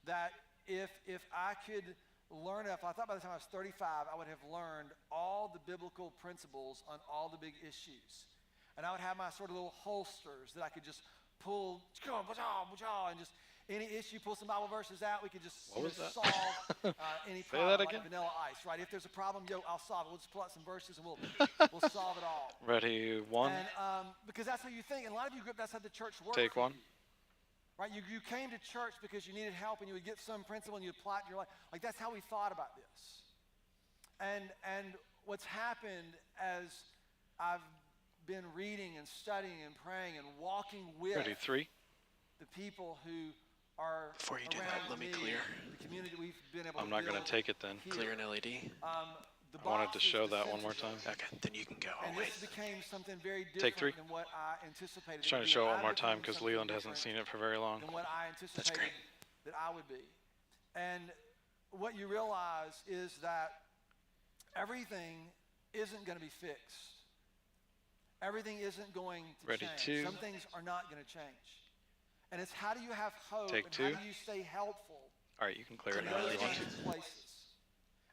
that if I could learn enough, I thought by the time I was 35, I would have learned all the biblical principles on all the big issues. And I would have my sort of little holsters that I could just pull, and just any issue, pull some Bible verses out. We could just solve any problem like vanilla ice, right? If there's a problem, I'll solve it. We'll just pull out some verses and we'll solve it all. Ready, 1. And because that's how you think. And a lot of you grew up, that's how the church works. Take 1. Right? You came to church because you needed help and you would get some principle and you apply it to your life. Like that's how we thought about this. And what's happened as I've been reading and studying and praying and walking with Ready, 3. the people who are Before you do around that, let me clear. the community we've been able I'm to not going build to take it then. here. Clear an LED. The I wanted to box is show the that one more center time. Okay, then you can go. and Wait. this became something very Take different 3. than what I anticipated. Just trying to show it one more time because Leland hasn't seen it for very long. Than what I anticipated that I would be. And what you realize is that everything isn't going to be fixed. Everything isn't going to Ready, change. 2. Some things are not going to change. And it's how do you have hope Take and 2. how do you stay helpful All right, you can clear it in now if those you want. changing places?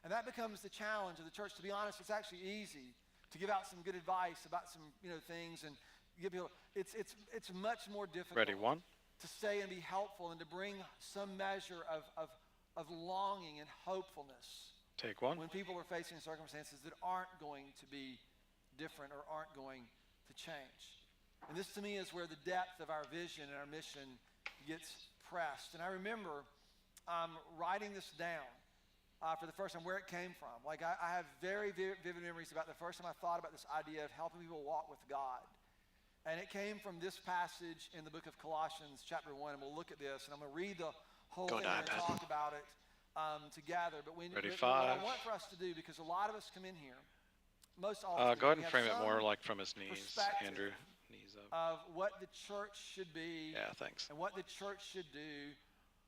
And that becomes the challenge of the church. To be honest, it's actually easy to give out some good advice about some things and give people. It's much more difficult. Ready, 1. To stay and be helpful and to bring some measure of longing and hopefulness. Take 1. When people are facing circumstances that aren't going to be different or aren't going to change. And this to me is where the depth of our vision and our mission gets pressed. And I remember writing this down for the first time, where it came from. Like I have very vivid memories about the first time I thought about this idea of helping people walk with God. And it came from this passage in the book of Colossians chapter 1, and we'll look at this, and I'm going to read the whole thing and talk about it together. But Ready, what I 5. want for us to do, because a lot of us come in here, most all Go ahead and frame it more like from his knees, Andrew. Knees up. Of what the church should be. Yeah, thanks. And what the church should do,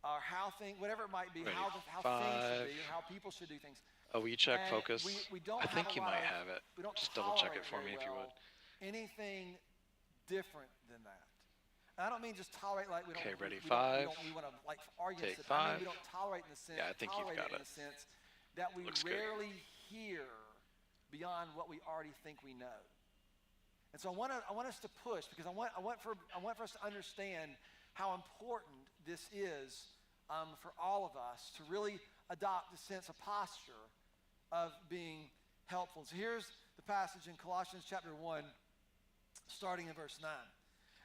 or how things, whatever it might be, Ready, how things should be, or how people should do things. Oh, will you check And focus? we don't I think have a you lot might of- have it. we don't Just double check it tolerate for me very if you well would. anything different than that. And I don't mean just tolerate like we don't. Okay, ready, we 5. We want to like argue. Take I mean, 5. we don't tolerate in the sense. Yeah, I think you've tolerate got in it. the sense that we Looks good. rarely hear beyond what we already think we know. And so I want us to push because I want for us to understand how important this is for all of us to really adopt a sense of posture of being helpful. So here's the passage in Colossians chapter 1, starting in verse 9.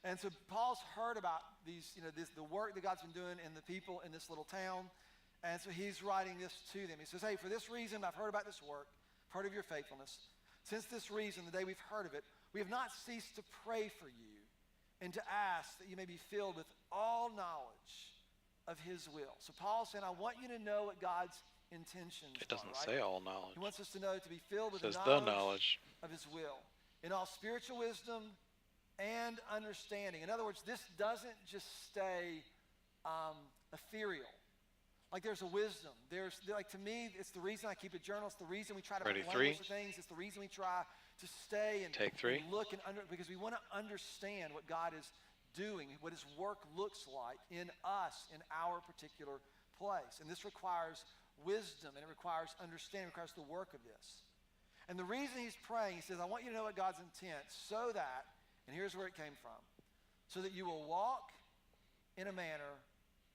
And so Paul's heard about these, the work that God's been doing in the people in this little town. And so he's writing this to them. He says, hey, for this reason, I've heard about this work, heard of your faithfulness. Since this reason, the day we've heard of it, we have not ceased to pray for you and to ask that you may be filled with all knowledge of his will. So Paul's saying, I want you to know what God's intentions It doesn't are, right? say all knowledge. He wants us to know to be filled with It says the the knowledge. of his will in all spiritual wisdom and understanding. In other words, this doesn't just stay ethereal. Like there's a wisdom. Like to me, it's the reason I keep a journal. It's the reason we try to Ready, put 3. language to things. It's the reason we try to stay and, Take 3. and look and because we want to understand what God is doing, what his work looks like in us, in our particular place. And this requires wisdom and it requires understanding, it requires the work of this. And the reason he's praying, he says, I want you to know what God's intent so that, and here's where it came from, so that you will walk in a manner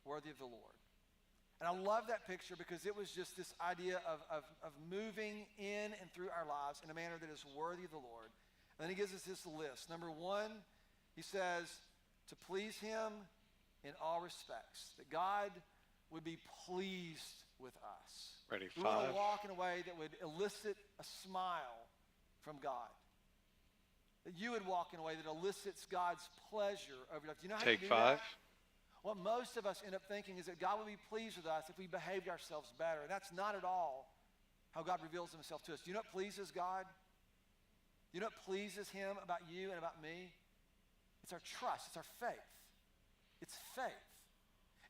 worthy of the Lord. And I love that picture because it was just this idea of moving in and through our lives in a manner that is worthy of the Lord. And then he gives us this list. Number 1, he says to please him in all respects, that God would be pleased with us. Ready, We want 5. to walk in a way that would elicit a smile from God. That you would walk in a way that elicits God's pleasure over your life. Do you know how Take you do 5. that? What most of us end up thinking is that God would be pleased with us if we behaved ourselves better. And that's not at all how God reveals himself to us. Do you know what pleases God? Do you know what pleases him about you and about me? It's our trust. It's our faith. It's faith.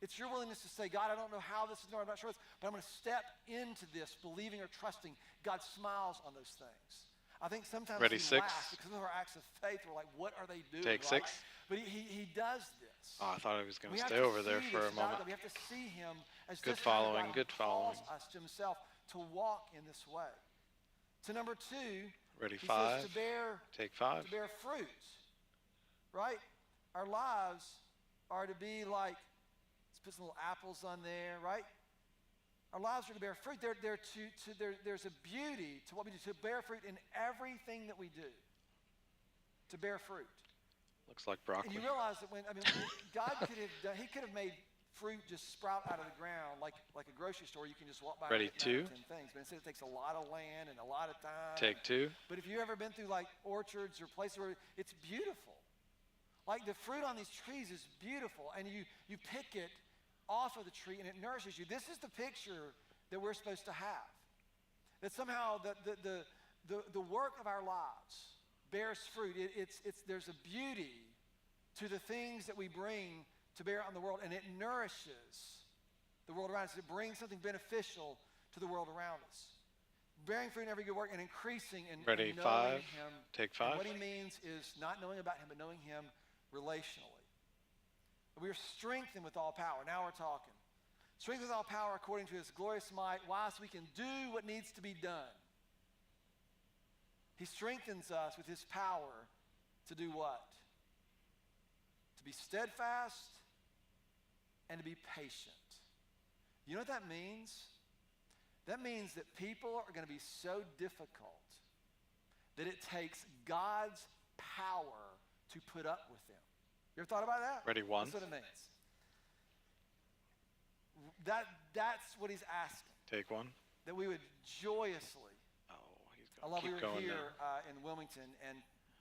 It's your willingness to say, God, I don't know how this is going, I'm not sure, but I'm going to step into this believing or trusting. God smiles on those things. I think sometimes Ready, we 6. laugh because of our acts of faith. We're like, what are they doing? Take right? 6. But he does this. Oh, I thought he was going We to have stay to over there see for this a moment. God. We have to see him as Good this kind of following, God good who calls following. us to himself to walk in this way. To number 2, Ready, he 5. says to bear Take 5. fruit, right? Our lives are to be like, let's put some little apples on there, right? Our lives are to bear fruit. There's a beauty to what we do, to bear fruit in everything that we do. To bear fruit. Looks like And broccoli. you realize that God could have made fruit just sprout out of the ground like a grocery store. You can just walk by Ready, and get 2. 10 things. But instead, it takes a lot of land and a lot of time. Take 2. But if you've ever been through like orchards or places where it's beautiful, like the fruit on these trees is beautiful, and you pick it off of the tree and it nourishes you. This is the picture that we're supposed to have. That somehow the work of our lives bears fruit. There's a beauty to the things that we bring to bear on the world, and it nourishes the world around us. It brings something beneficial to the world around us. Bearing fruit in every good work and increasing in Ready, knowing 5. Him. Take 5. And what He means is not knowing about Him, but knowing Him relationally. We are strengthened with all power. Now we're talking. Strengthened with all power according to His glorious might. Why? So we can do what needs to be done. He strengthens us with His power to do what? To be steadfast and to be patient. You know what that means? That means that people are going to be so difficult that it takes God's power to put up with them. You ever thought about that? Ready, 1. That's what it means. That's what He's asking. Take 1. That we would joyously. Oh, he's I going love to keep we were going here now. in Wilmington, and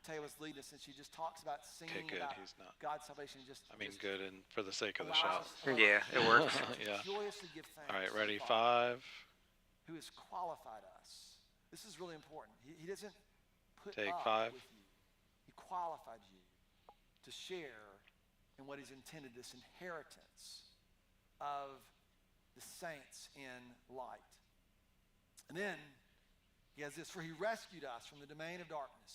Taya was leading us, and she just talks about singing good, about he's not. God's salvation. I mean, good, and for the sake of the allows shot. us to Yeah, it works. Yeah. joyously give thanks. All right, to ready, the Father 5. Who has qualified us. This is really important. He doesn't put Take up 5. with you. He qualified you to share in what He's intended, this inheritance of the saints in light. And then He has this, for He rescued us from the domain of darkness,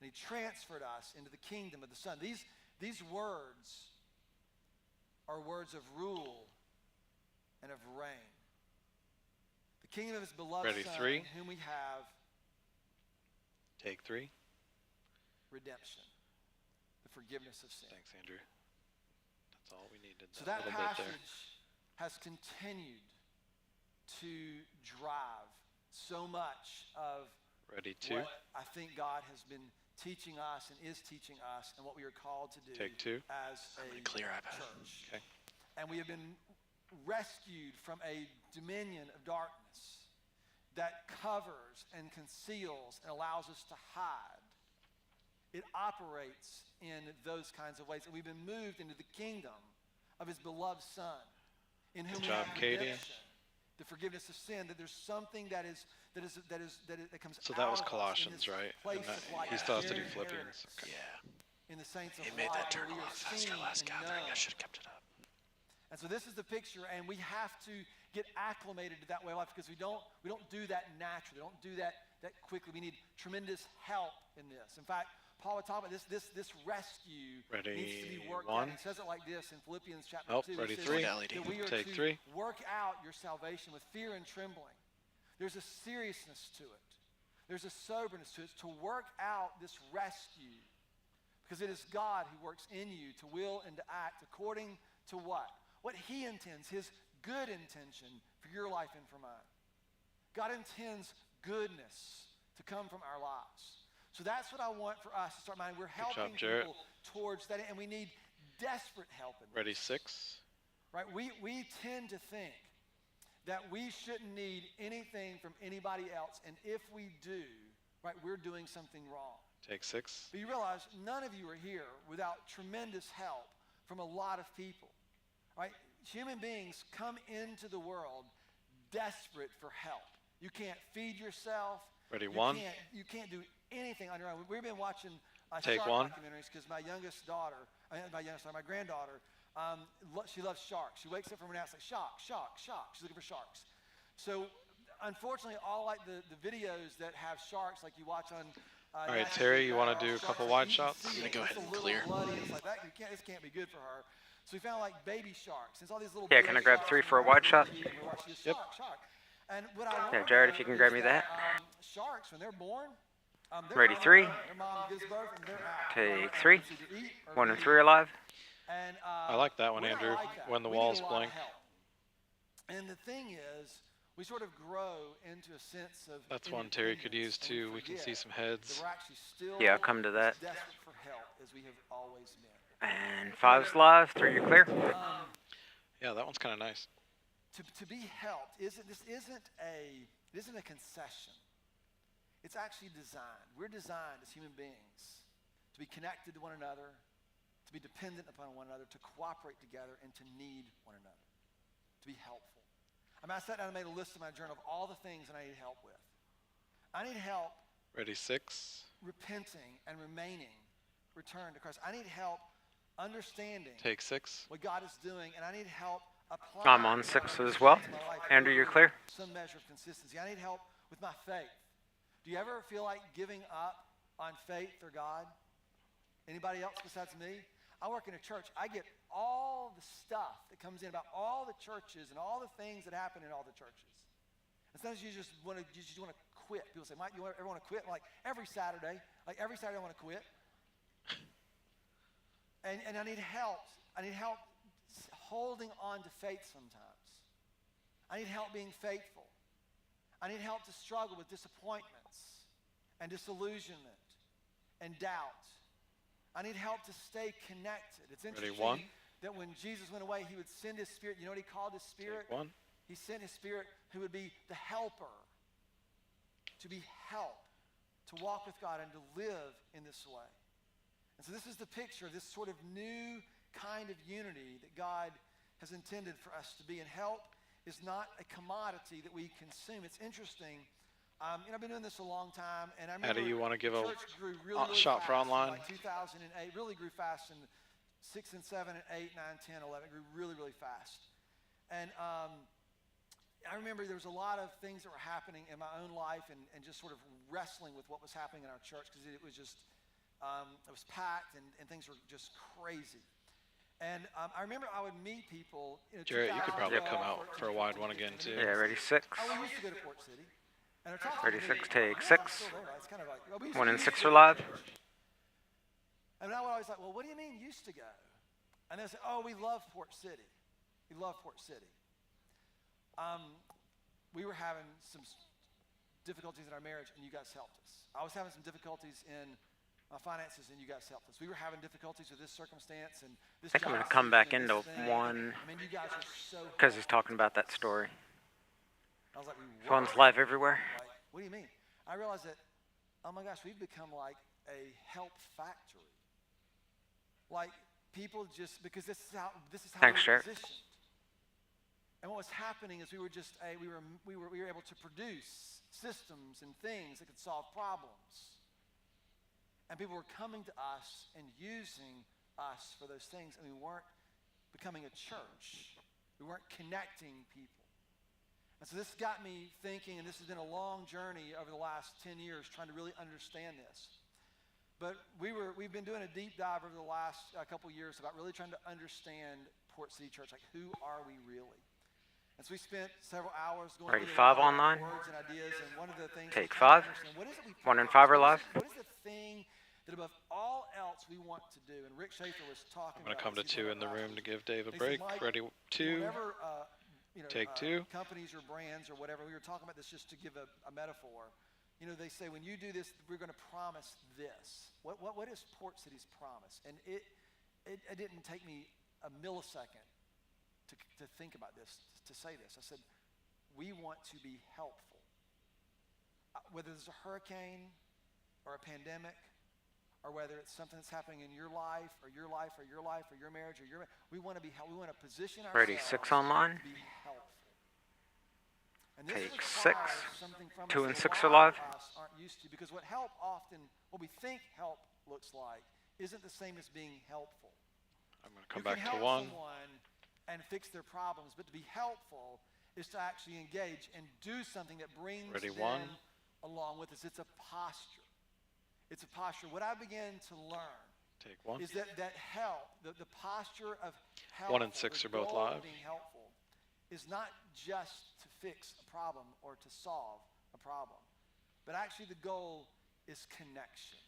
and He transferred us into the kingdom of the Son. These words are words of rule and of reign. The kingdom of His beloved Ready, Son, 3. in whom we have Take 3. redemption, the forgiveness of sin. Thanks, Andrew. That's all we needed. So that little bit there. passage has continued to drive so much of Ready, 2. what I think God has been teaching us and is teaching us, and what we are called to do Take 2. as a clear iPad. church. Okay. And we have been rescued from a dominion of darkness that covers and conceals and allows us to hide. It operates in those kinds of ways. And we've been moved into the kingdom of His beloved Son, in whom Good we job, have Katie. redemption, the forgiveness of sin, that there's something that comes So that out was of us in Colossians, this right? place And of light, he still has to do sharing Philippians. inheritance Okay. Yeah. in the saints of It made light, that turn where we a are lot faster seen last and gathering. I known. should have kept it up. And so this is the picture, and we have to get acclimated to that way of life, because we don't do that naturally. We don't do that quickly. We need tremendous help in this. In fact, Paul would talk about this rescue Ready, needs to be worked 1. out. He says it like this in Philippians chapter Oh, 2. ready, He 3. says LED. that we are Take to 3. work out your salvation with fear and trembling. There's a seriousness to it. There's a soberness to it. It's to work out this rescue, because it is God who works in you to will and to act according to what? What He intends, His good intention for your life and for mine. God intends goodness to come from our lives. So that's what I want for us to start minding. We're helping Jarrett. people towards that, and we need desperate help in this. Ready, 6. Right? We tend to think that we shouldn't need anything from anybody else, and if we do, right, we're doing something wrong. Take 6. But you realize none of you are here without tremendous help from a lot of people. Right? Human beings come into the world desperate for help. You can't feed yourself. Ready, 1. You can't do anything on your own. We've been watching Take shark 1. documentaries because my granddaughter, she loves sharks. She wakes up from her nap, it's like shark. She's looking for sharks. So unfortunately, all like the videos that have sharks, like you watch on. All right, Terry, you want to do a couple wide shots? I'm gonna go ahead and It's a little clear. bloody. It's like that. This can't be good for her. So we found like baby sharks. It's all these little. Yeah, baby can I grab sharks 3 and for a we're wide shot? watching this Yep. Shark. And what I Yeah, learned Jared, if you can grab me is that. Sharks, when they're born, they're Ready, out. 3. Their mom gives birth and they're out. Take Right? 3. It's either eat or 1 and leave. 3 alive. And I like that one, we're not Andrew, like that. when the We walls need a lot of blink. help. And the thing is, we sort of grow into a sense of That's one Terry could use independence, and too. We can see forget some that heads. we're actually still Yeah, I'll come to that. desperate for help as we have always been. And 5's live. 3, you're clear. Yeah, that one's kind of nice. To be helped isn't a concession. It's actually designed. We're designed as human beings to be connected to one another, to be dependent upon one another, to cooperate together, and to need one another, to be helpful. I mean, I sat down and made a list in my journal of all the things that I need help with. I need help. Ready, 6. Repenting and remaining, return to Christ. I need help understanding. Take 6. What God is doing, and I need help applying. I'm on 6 as well. Andrew, you're clear. Some measure of consistency. I need help with my faith. Do you ever feel like giving up on faith or God? Anybody else besides me? I work in a church. I get all the stuff that comes in about all the churches and all the things that happen in all the churches. And sometimes you just want to quit. People say, Mike, ever want to quit? Like every Saturday I want to quit. And I need help. I need help holding on to faith sometimes. I need help being faithful. I need help to struggle with disappointments and disillusionment and doubt. I need help to stay connected. It's interesting that when Jesus went away, he would send his Spirit. You know what he called his Spirit? He sent his Spirit who would be the helper, to be help, to walk with God and to live in this way. And so this is the picture of this sort of new kind of unity that God has intended for us to be. And help is not a commodity that we consume. It's interesting. I've been doing this a long time, and I remember How do you want to give a really shot for online? Like 2008, really grew fast in 6 and 7 and 8, 9, 10, 11. It grew really, really fast. And I remember there was a lot of things that were happening in my own life and just sort of wrestling with what was happening in our church because it was just, it was packed and things were just crazy. And I remember I would meet people. Jarrett, you could probably come out for a wide one again, too. Yeah, ready, 6. Oh, we used to go to Port City. Ready, 6, take 6. It's kind of like, well, 1 and 6 are live. And I would always like, well, what do you mean used to go? And they say, oh, we love Port City. We love Port City. We were having some difficulties in our marriage, and you guys helped us. I was having some difficulties in my finances, and you guys helped us. We were having difficulties with this circumstance and this. I think I'm going to come back into 1 you guys are so because he's talking about that story. I was like, One's live everywhere. Like, what do you mean? I realized that, oh my gosh, we've become like a help factory. Like people just, because this is how Thanks, we're Jared. positioned. And what was happening is we were able to produce systems and things that could solve problems. And people were coming to us and using us for those things, and we weren't becoming a church. We weren't connecting people. And so this got me thinking, and this has been a long journey over the last 10 years trying to really understand this. But we've been doing a deep dive over the last couple years about really trying to understand Port City Church. Like, who are we really? And so we spent several hours going Ready, through 5 online. words and ideas, and one of the things Take 5. 1 and 5 are live. What is the thing that above all else we want to do? And Rick Schaefer was talking I'm going to come to 2 in the room to give Dave a He break. said, Mike, Ready, 2. whenever, Take 2. companies or brands or whatever, we were talking about this just to give a metaphor. You know, they say, when you do this, we're going to promise this. What is Port City's promise? And it didn't take me a millisecond to think about this, to say this. I said, we want to be helpful. Whether there's a hurricane or a pandemic, or whether it's something that's happening in your life or your life or your life or your marriage or your we want to be we want to position ourselves. Ready, 6 online. To be helpful. And Take 6. 2 and 6 6 are live. Aren't used to, because what help often, what we think help looks like, isn't the same as being helpful. I'm going to come You back can to help 1. someone and fix their problems, but to be helpful is to actually engage and do something that brings Ready, them 1. along with us. It's a posture. It's a posture. What I began to learn Take 1. is that help, the posture of help, 1 and 6 are both live. Being helpful is not just to fix a problem or to solve a problem, but actually the goal is connection.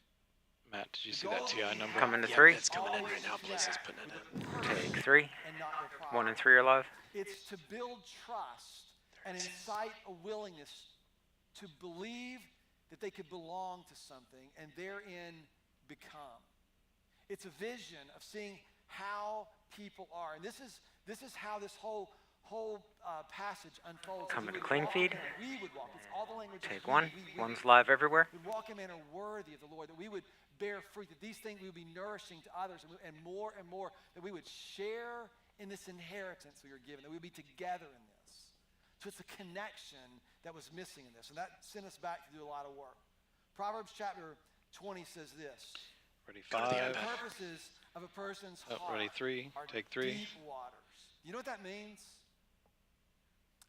Matt, did you see that TI number? Coming to 3. It's coming in right now. Plus, it's putting it in. Take 3. 1 and 3 are live. It's to build trust and incite a willingness to believe that they could belong to something and therein become. It's a vision of seeing how people are. And this is how this whole passage unfolds. Coming to clean feed. We would walk. It's all the language. Take one. One's live everywhere. We walk in a manner worthy of the Lord, that we would bear fruit, that these things we would be nourishing to others, and more, that we would share in this inheritance we were given, that we would be together in this. So it's a connection that was missing in this, and that sent us back to do a lot of work. Proverbs chapter 20 says this. Ready 5. The purposes of a person's heart ready 3. are Take 3. deep waters. You know what that means?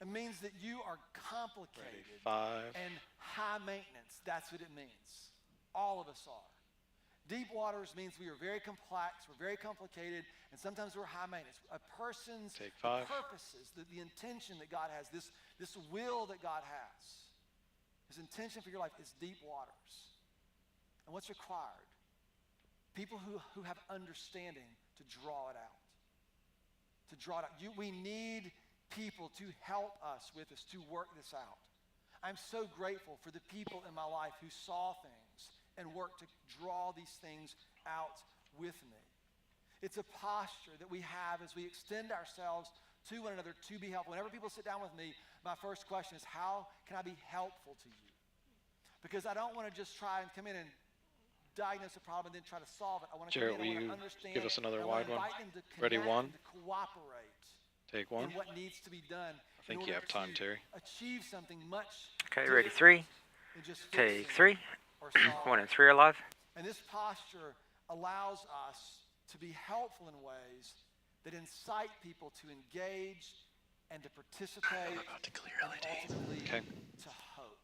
It means that you are complicated ready 5. and high maintenance. That's what it means. All of us are. Deep waters means we are very complex, we're very complicated, and sometimes we're high maintenance. A person's purposes, the intention that God has, this will that God has, his intention for your life is deep waters. And what's required? People who have understanding to draw it out. To draw it out. We need people to help us with this, to work this out. I'm so grateful for the people in my life who saw things and worked to draw these things out with me. It's a posture that we have as we extend ourselves to one another to be helpful. Whenever people sit down with me, my first question is, how can I be helpful to you? Because I don't want to just try and come in and diagnose a problem and then try to solve it. I want to Jared, come in, will you understand, give us another I wide one? invite them to Ready connect 1. and to cooperate Take 1. in what needs to be done. I think you have time, Terry. Achieve something much. Okay, ready 3. Take 3. 1 and 3 are live. And this posture allows us to be helpful in ways that incite people to engage and to participate, about to clear and ultimately Okay. to hope.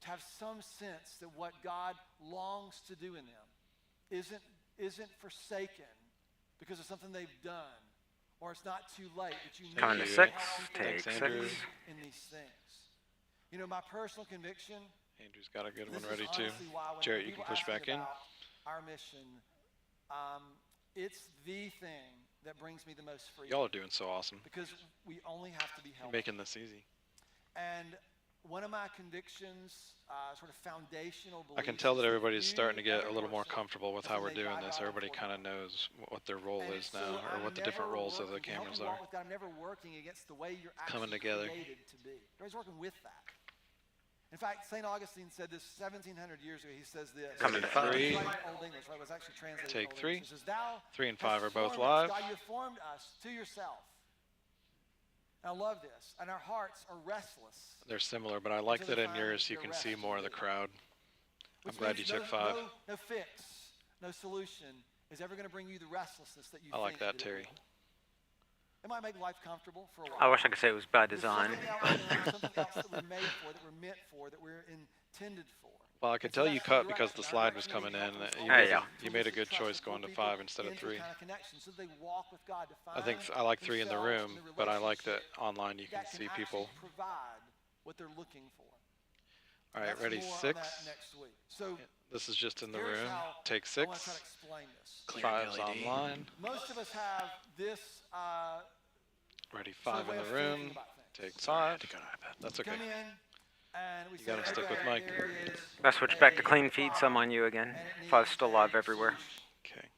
To have some sense that what God longs to do in them isn't forsaken because of something they've done, or it's not too late, that you Coming need to to 6. help people Take 6. in these things. You know, my personal conviction, Andrew's got a good this one ready is too. honestly why when Jarrett, you people can push ask me back in. about our mission, it's the thing that brings me the most freedom. Y'all are doing so awesome. Because we only have to be You're helpful. making this easy. And one of my convictions, sort of foundational beliefs. I can tell that is everybody's you, starting to get a every little more person, comfortable with that's how when we're they doing die this. God Everybody before kind of knows what their role And is so now, or I'm what the different never roles of the working- cameras helping are. walk with God, I'm never working against the way you're Coming actually together. created to be. You're always working with that. In fact, St. Augustine said this 1,700 years ago. He says this. Coming to 5. It's like Old English, right? It was actually translated Take Old 3. English. It says, Thou 3 and hast 5 are both formed us. live. God, you have formed us to yourself. And I love this. And our hearts are restless. They're similar, but I like Until that they in find yours you their can rest see in more of the you. crowd. Which I'm glad you means took 5. No fix, no solution is ever going to bring you the restlessness that you I like think that, it Terry. will. It might make life comfortable for a while. I wish I could say it was by There's design. something else that we're made for, that we're meant for, that we're intended for. Well, I could And so tell you that's cut the because the direction. slide Our was direction coming in. is helpful You made a good choice going to 5 instead of into 3. kind of connection, so they walk with God to I think find I like 3 in the themselves room, in the but I like that relationship online you can that see actually people. provide what they're looking for. All right, That's ready more on 6. that next week. So This is just in the here's room. how Take I want to try 6. to explain this. Clear 5's LED. online. Most of us have this Ready sort 5 of way in of the room. thinking about things. Take 5. To go to iPad. That's okay. Come in, and we You say, gotta stick with okay, Mike. there is I switch back to a clean feed. Some problem, on you again. and it 5's needs still a live everywhere. solution. Okay.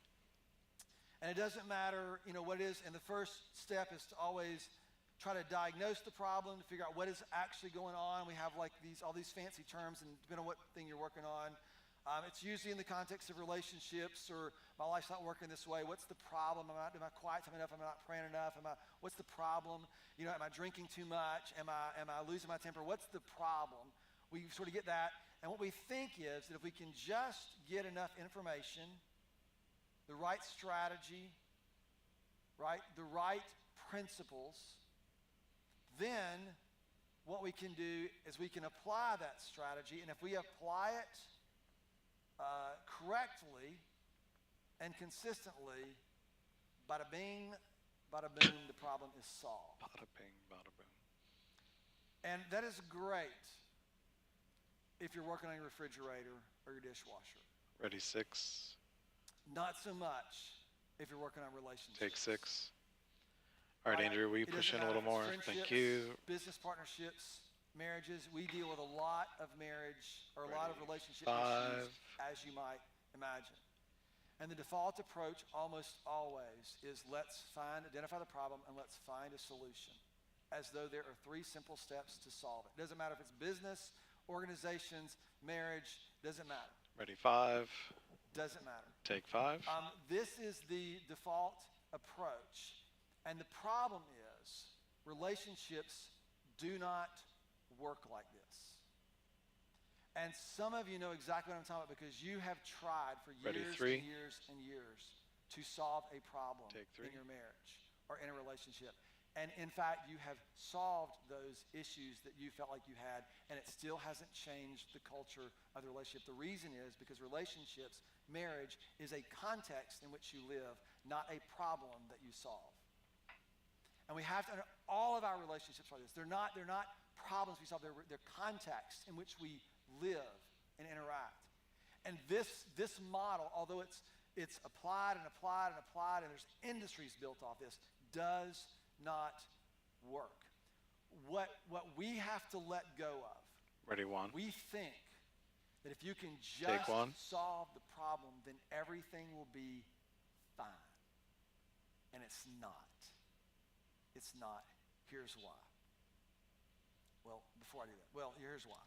And it doesn't matter, what it is. And the first step is to always try to diagnose the problem, to figure out what is actually going on. We have like all these fancy terms, and depending on what thing you're working on. It's usually in the context of relationships, or my life's not working this way. What's the problem? Am I quiet time enough? Am I not praying enough? What's the problem? Am I drinking too much? Am I losing my temper? What's the problem? We sort of get that. And what we think is that if we can just get enough information, the right strategy, right, the right principles, then what we can do is we can apply that strategy. And if we apply it correctly and consistently, bada bing, bada boom, the problem is solved. Bada bing, bada boom. And that is great if you're working on your refrigerator or your dishwasher. Ready 6. Not so much if you're working on relationships. Take 6. All right, Andrew, will you It push in doesn't a little matter more? if it's Thank friendships, you. Business partnerships, marriages. We deal with a lot of marriage or a lot of relationship 5. issues, as you might imagine. And the default approach almost always is identify the problem, and let's find a solution, as though there are 3 simple steps to solve it. Doesn't matter if it's business, organizations, marriage, doesn't matter. Ready, 5. Doesn't matter. Take 5. This is the default approach. And the problem is relationships do not work like this. And some of you know exactly what I'm talking about because you have tried for years and years and years to solve a problem in your marriage or in a relationship. And in fact, you have solved those issues that you felt like you had, and it still hasn't changed the culture of the relationship. The reason is because relationships, marriage, is a context in which you live, not a problem that you solve. And we have to, all of our relationships are this. They're not problems we solve, they're contexts in which we live and interact. And this model, although it's applied and applied and applied, and there's industries built off this, does not work. What we have to let go of. Ready, 1. We think that if you can just solve the problem, then everything will be fine. And it's not. It's not. Here's why. Well, before I do that, here's why.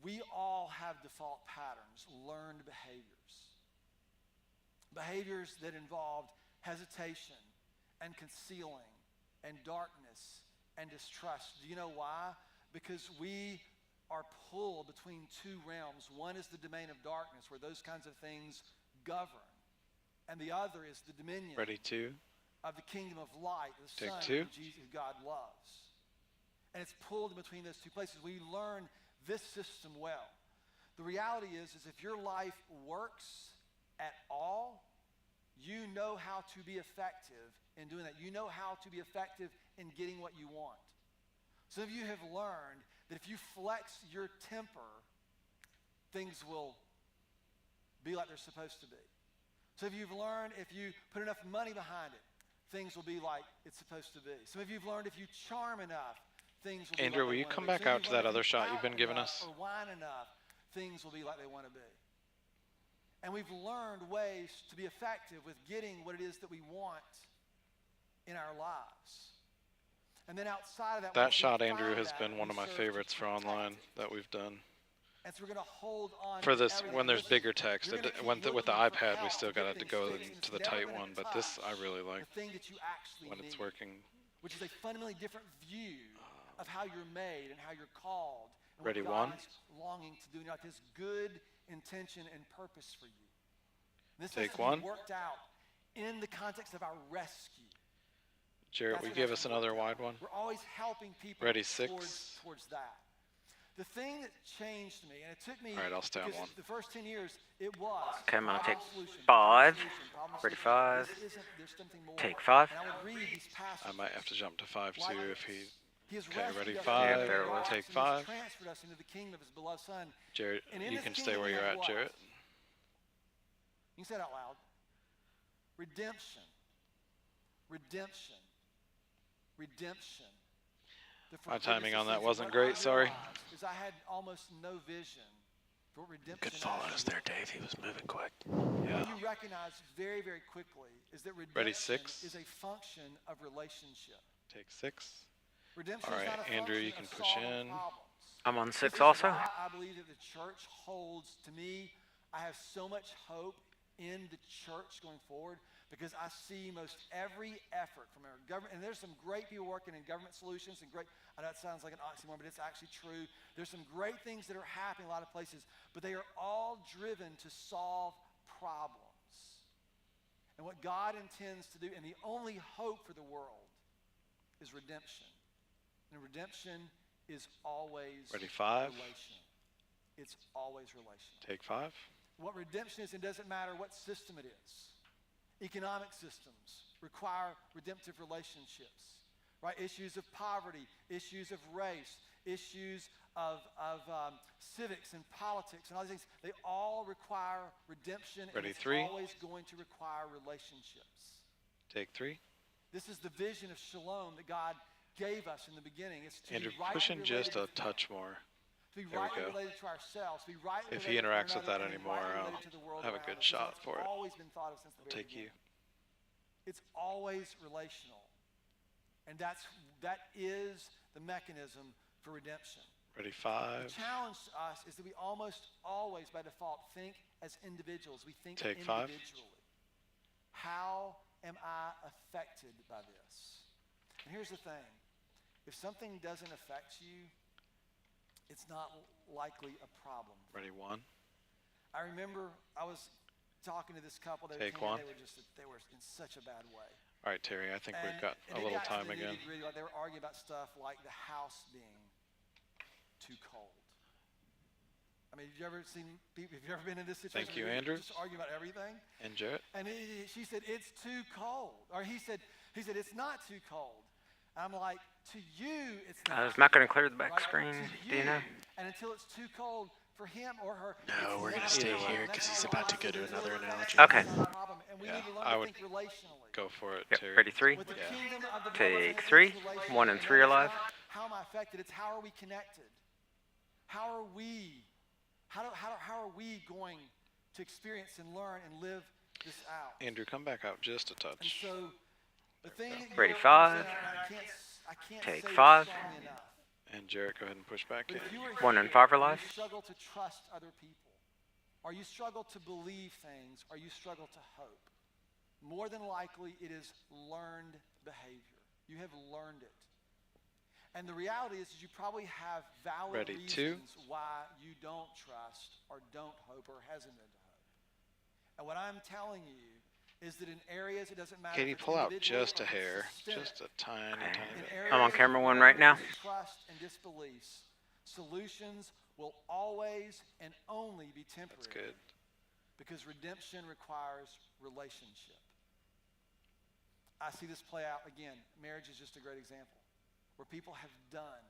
We all have default patterns, learned behaviors. Behaviors that involved hesitation and concealing and darkness and distrust. Do you know why? Because we are pulled between 2 realms. One is the domain of darkness, where those kinds of things govern. And the other is the dominion Ready, 2. of the kingdom of light, the Take Son 2. who Jesus, God loves. And it's pulled in between those 2 places. We learn this system well. The reality is if your life works at all, you know how to be effective in doing that. You know how to be effective in getting what you want. Some of you have learned that if you flex your temper, things will be like they're supposed to be. So if you've learned if you put enough money behind it, things will be like it's supposed to be. Some of you have learned if you charm enough, things will Andrew, be like will they you want come to be. back Some of out you to that learned other if you shot you've pout been giving enough us? or whine enough, things will be like they want to be. And we've learned ways to be effective with getting what it is that we want in our lives. And then outside of that, That shot, Andrew, has been one of my favorites for online that we've done. And so we're going to hold on For to this, everything. when there's Listen, bigger text, you're gonna keep with the looking iPad, for we help still to get got to things go fixed. to the It's never tight gonna one, but touch this I really like the thing that you actually when it's need, working. which is a fundamentally different view of how you're made and how you're called. And Ready, what God 1. is longing to do in your life, His good intention and purpose for you. And this Take has to 1. be worked out in the context of our rescue. Jarrett, That's will you what give has us to be another worked out. wide one? We're always helping people Ready, 6. towards that. The thing that changed me, and it took me, All right, I'll stay on because 1. the first 10 years, it was Okay, I'm gonna take problem-solution, 5. problem-solution. Ready, 5. There's something more. Take 5. And I would read these passages. I might have to jump to 5 too if he. He has Okay, rescued ready, us 5. from there it the was. Take darkness and has 5. transferred us into the kingdom of His beloved Son. Jarrett, And in you this can stay kingdom where we you're have at, what? Jarrett. You can say it out loud. Redemption. Redemption. Redemption. My timing on that What wasn't I great, sorry. realized is I had almost no vision for what redemption Good follow us actually there, Dave. He was moving quick. Yeah. What you recognize very, very quickly is that Ready, redemption 6. is a function of relationship. Take 6. Redemption All is right, not a Andrew, function you can of push solving in. problems. I'm on 6 This is also. why I believe that the church holds, to me, I have so much hope in the church going forward because I see most every effort from our government, and there's some great people working in government solutions and great, I know it sounds like an oxymoron, but it's actually true. There's some great things that are happening in a lot of places, but they are all driven to solve problems. And what God intends to do, and the only hope for the world is redemption. And redemption is always Ready, 5. relational. It's always relational. Take 5. What redemption is, it doesn't matter what system it is. Economic systems require redemptive relationships, right? Issues of poverty, issues of race, issues of civics and politics and all these things, they all require redemption. Ready, and it's 3. always going to require relationships. Take 3. This is the vision of shalom that God gave us in the beginning. It's to Andrew, be rightly push in just related a with Him, touch more. to be There we rightly go. related to ourselves, to be rightly If related he to one interacts with another, that and be anymore, rightly I'll related to the world have a around good us. shot It's for it. always been thought of since the I'll very take you. beginning. It's always relational. And that is the mechanism for redemption. Ready, The 5. challenge to us is that we almost always, by default, think as individuals. We think Take 5. individually. How am I affected by this? And here's the thing. If something doesn't affect you, it's not likely a problem. Ready, 1. I remember I was talking to this couple. They Take came in, 1. they were in such a bad way. All right, Terry, I think we've got And a it little got to time the again. nitty-gritty, like they were arguing about stuff like the house being too cold. I mean, have you ever been in this situation? Thank you, where you're Andrew. Just arguing about everything. And Jarrett. And she said, it's too cold. Or he said, it's not too cold. I'm like, to you, it's not. I was not going to clear the right? back screen. To Do you know? And until it's too cold for him or her. No, we're gonna stay here because he's about to go to another analogy. Okay. And we Yeah, need to learn I to would think relationally. go for it, Yep. Terry. Ready, 3. With the Yeah. kingdom of the Take Lord, 3. it's relational. 1 and 3 are live. How am I affected? It's how are we connected? How are we going to experience and learn and live this out? Andrew, come back out just a And touch. so the thing that you Ready, don't 5. understand, I can't Take say this 5. strongly enough. And Jarrett, go ahead and push back But in. if you are 1 and here 5 are and live. you struggle to trust other people, or you struggle to believe things, or you struggle to hope, more than likely it is learned behavior. You have learned it. And the reality is you probably have valid Ready, reasons 2. why you don't trust or don't hope or hesitant to hope. And what I'm telling you is that in areas it doesn't matter. Katie, if it's pull out individual just or a if it's hair. systemic. Just a tiny, Okay. tiny In bit. areas I'm on of camera 1 right now. Trust and disbeliefs, solutions will always and only be temporary. That's good. Because redemption requires relationship. I see this play out again. Marriage is just a great example, where people have done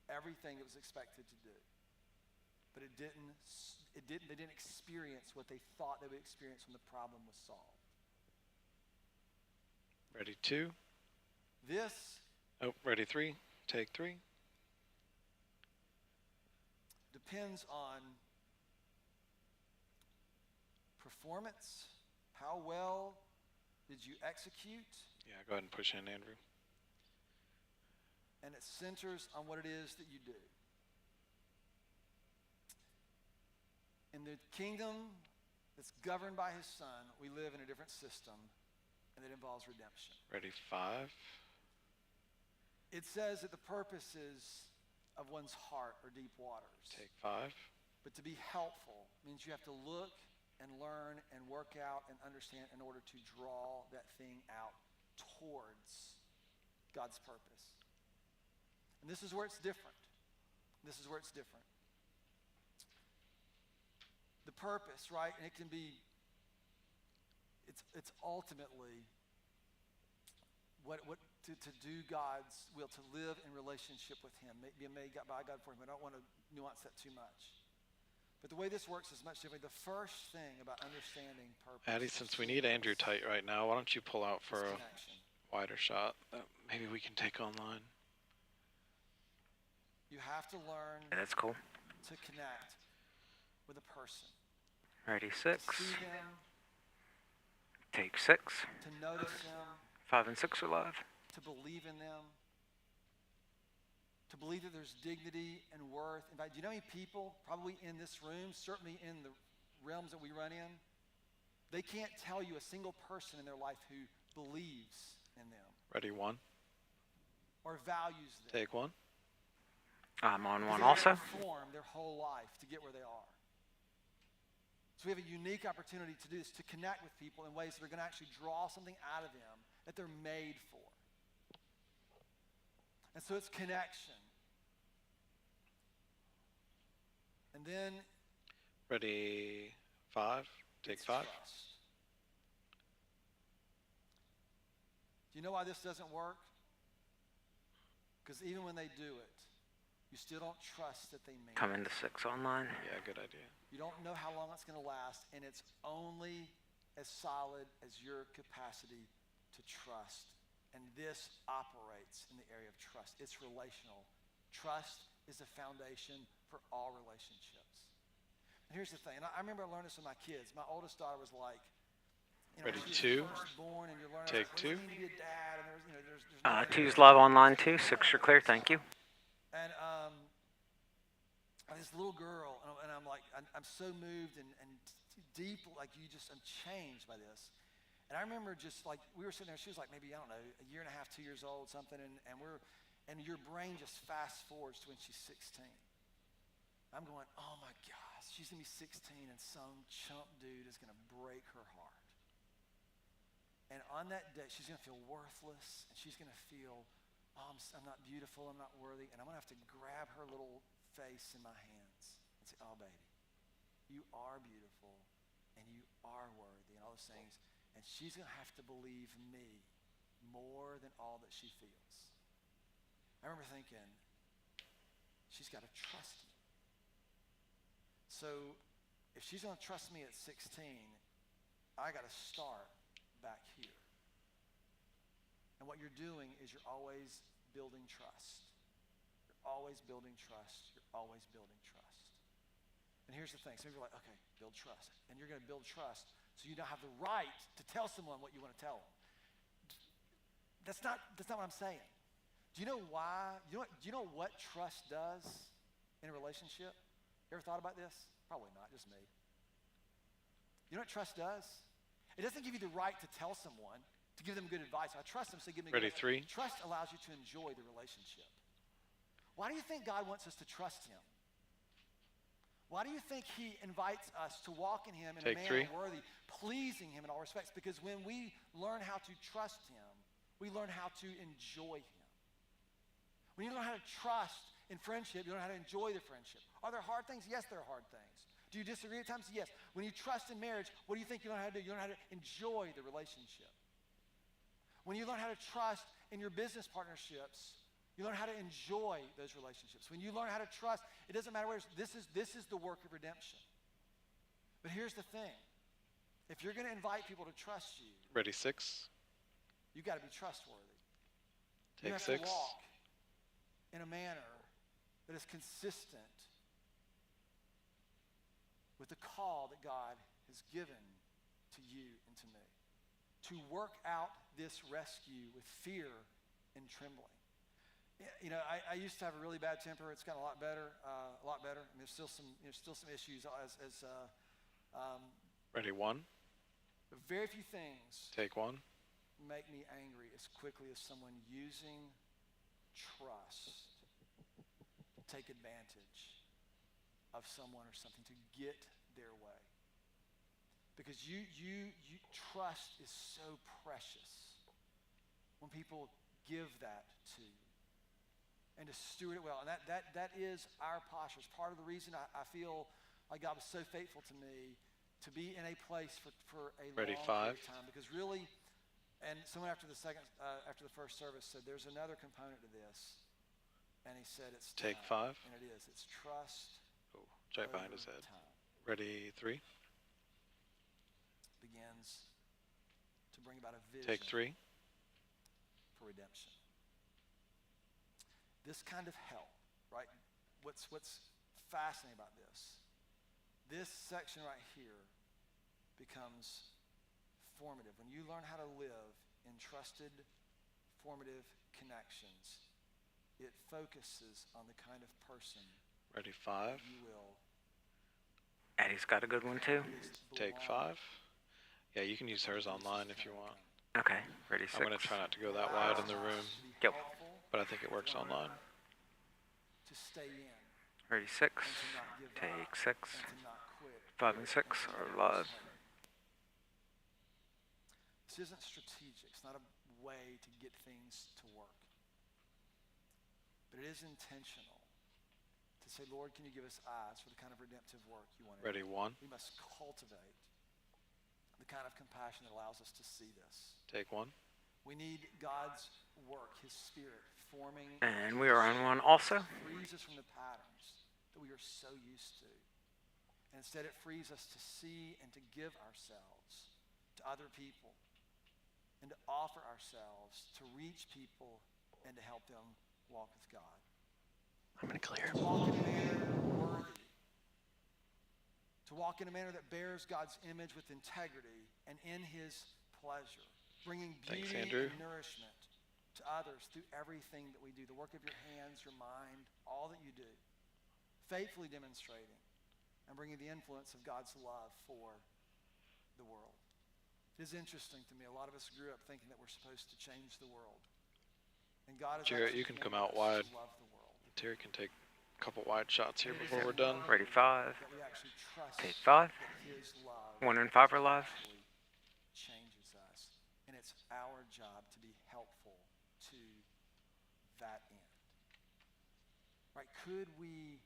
everything it was expected to do, but they didn't experience what they thought they would experience when the problem was solved. Ready, 2. This Oh, ready, 3. Take 3. depends on performance. How well did you execute? Yeah, go ahead and push in, Andrew. And it centers on what it is that you do. In the kingdom that's governed by his son, we live in a different system, and it involves redemption. Ready, 5. It says that the purposes of one's heart are deep waters. Take 5. But to be helpful means you have to look and learn and work out and understand in order to draw that thing out towards God's purpose. And this is where it's different. This is where it's different. The purpose, right? And it can be, it's ultimately what to do God's will, to live in relationship with him, be made by God for him. I don't want to nuance that too much. But the way this works is much different. The first thing about understanding purpose. Addie, since we need Andrew tight right now, why don't you pull out for a wider shot that maybe we can take online? You have to learn Yeah, that's cool. to connect with a person. Ready, To 6. see them, Take 6. to notice them, 5 and 6 are live. to believe in them, to believe that there's dignity and worth. In fact, do you know how many people probably in this room, certainly in the realms that we run in, they can't tell you a single person in their life who believes in them Ready, 1. or values them. Take 1. I'm on Because 1 they also. perform their whole life to get where they are. So we have a unique opportunity to do this, to connect with people in ways that are going to actually draw something out of them that they're made for. And so it's connection. And then Ready, 5. Take it's 5. trust. Do you know why this doesn't work? Because even when they do it, you still don't trust that they mean Come it. into 6 online. Yeah, good idea. You don't know how long it's going to last, and it's only as solid as your capacity to trust. And this operates in the area of trust. It's relational. Trust is the foundation for all relationships. And here's the thing, and I remember I learned this with my kids. My oldest daughter was like, Ready, two. Born and you're learning Take what does two. it mean to be a dad, and there's Two's live online too. 6 are clear. Thank you. And this little girl, and I'm like, I'm so moved and deep, like I'm changed by this. And I remember just like, we were sitting there, she was like maybe, I don't know, a year and a half, 2 years old, something, and your brain just fast forwards to when she's 16. I'm going, oh my gosh, she's gonna be 16 and some chump dude is gonna break her heart. And on that day, she's gonna feel worthless, and she's gonna feel, oh, I'm not beautiful, I'm not worthy, and I'm gonna have to grab her little face in my hands and say, oh baby, you are beautiful, and you are worthy, and all those things. And she's gonna have to believe me more than all that she feels. I remember thinking, she's gotta trust me. So if she's gonna trust me at 16, I gotta start back here. And what you're doing is you're always building trust. You're always building trust. You're always building trust. And here's the thing. Some people are like, okay, build trust. And you're gonna build trust so you don't have the right to tell someone what you want to tell them. That's not what I'm saying. Do you know why? Do you know what trust does in a relationship? You ever thought about this? Probably not, just me. You know what trust does? It doesn't give you the right to tell someone, to give them good advice. I trust them, so give me good advice. Ready, 3. Trust allows you to enjoy the relationship. Why do you think God wants us to trust him? Why do you think he invites us to walk in him in a manner worthy, pleasing him in all respects? Because when we learn how to trust him, we learn how to enjoy him. When you learn how to trust in friendship, you learn how to enjoy the friendship. Are there hard things? Yes, there are hard things. Do you disagree at times? Yes. When you trust in marriage, what do you think you learn how to do? You learn how to enjoy the relationship. When you learn how to trust in your business partnerships, you learn how to enjoy those relationships. When you learn how to trust, it doesn't matter where this is the work of redemption. But here's the thing. If you're going to invite people to trust you, Ready, 6. You got to be trustworthy. Take you have 6. to walk in a manner that is consistent with the call that God has given to you and to me. To work out this rescue with fear and trembling. You know, I used to have a really bad temper. It's gotten a lot better. I mean, there's still some issues as Ready, 1. Very few things Take 1. make me angry as quickly as someone using trust to take advantage of someone or something to get their way. Because you trust is so precious when people give that to you and to steward it well. And that is our posture. It's part of the reason I feel like God was so faithful to me to be in a place for a Ready, long 5. period of time. Because really, and someone after the first service said, there's another component to this. And he said it's Take time. 5. And it is. It's trust. Oh, right behind his head. Time. Ready, 3. Begins to bring about a vision. Take 3. For redemption. This kind of help, right? What's fascinating about this section right here becomes formative. When you learn how to live in trusted, formative connections, it focuses on the kind of person Ready, 5. you will. Eddie's got a good one too. Take 5. Yeah, you can use hers online if you want. Okay, ready, 6. I'm going to try not to go that wide in the room, Yep. but I think it works online. To stay in. Ready, 6. Take 6. 5 and 6 are live. This isn't strategic. It's not a way to get things to work. But it is intentional to say, Lord, can you give us eyes for the kind of redemptive work you want to do? Ready, 1. We must cultivate the kind of compassion that allows us to see this. Take 1. We need God's work, his spirit, forming. And we are on 1 also. Frees us from the patterns that we are so used to. And instead it frees us to see and to give ourselves to other people and to offer ourselves to reach people and to help them walk with God. I'm going to clear. To walk in a manner worthy. To walk in a manner that bears God's image with integrity and in his pleasure. Bringing beauty Thanks, Andrew. and nourishment to others through everything that we do. The work of your hands, your mind, all that you do. Faithfully demonstrating and bringing the influence of God's love for the world. It is interesting to me. A lot of us grew up thinking that we're supposed to change the world. And God is Jarrett, you can come out wide. love the world. Terry can take a couple wide shots here before we're done. Ready 5. That we actually trust Take 5. that his love 1 and 5 are live. changes us. And it's our job to be helpful to that end. Right? Could we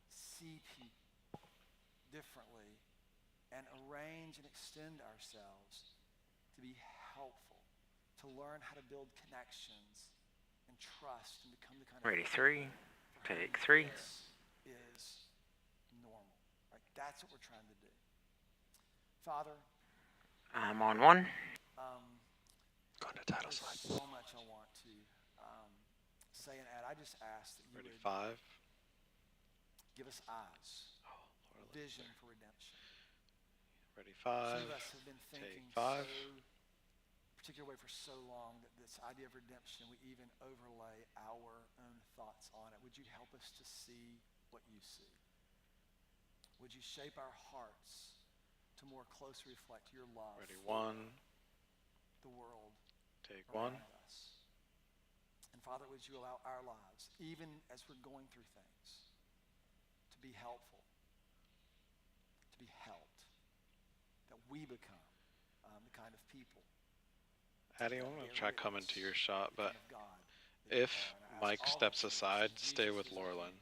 see people differently and arrange and extend ourselves to be helpful, to learn how to build connections and trust and become the kind Ready of 3. Take 3. This is normal. Right? That's what we're trying to do. Father, I'm on 1. Going to title there's slide. so much I want to say and add. I just ask that you Ready, would 5. give us eyes, vision for redemption. Ready, Some 5. of us have been thinking Take 5. particular way for so long that this idea of redemption, we even overlay our own thoughts on it. Would you help us to see what you see? Would you shape our hearts to more closely reflect your love Ready, for 1. the world Take 1. around us? And Father, would you allow our lives, even as we're going through things, to be helpful, to be helped, that we become the kind of people. Addie, I'm going to try coming to your shot, but if Mike steps aside, stay with Laurelyn.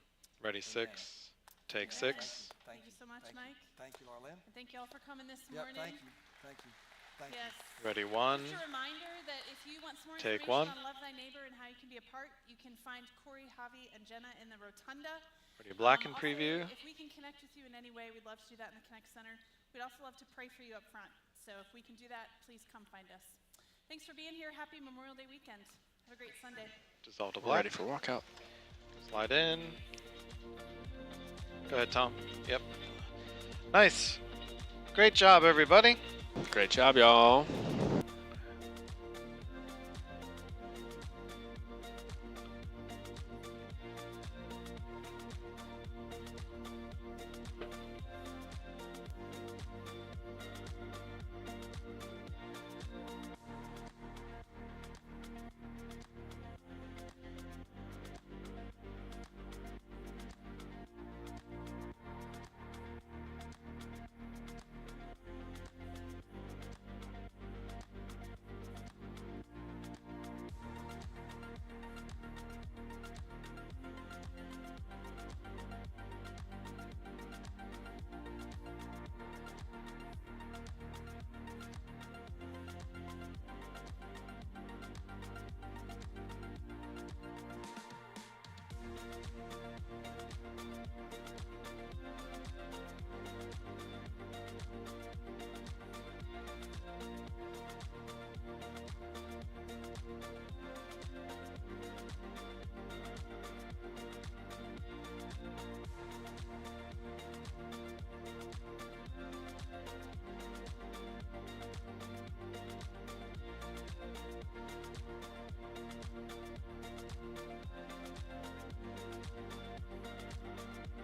Ready, 6. Take 6. Thank you so much, Mike. Thank you, Laurelyn. And thank you all for coming this Yep, morning. thank you. Thank you. Thank Yes. Ready, 1. Just a reminder that if you want some more Take information 1. on Love Thy Neighbor and how you can be a part, you can find Corey, Javi, and Jenna in the rotunda. Ready, black and Also, preview. if we can connect with you in any way, we'd love to do that in the Connect Center. We'd also love to pray for you up front. So if we can do that, please come find us. Thanks for being here. Happy Memorial Day weekend. Have a great Sunday. Dissolve to black. Ready for walkout. Slide in. Go ahead, Tom. Yep. Nice. Great job, everybody. Great job, y'all.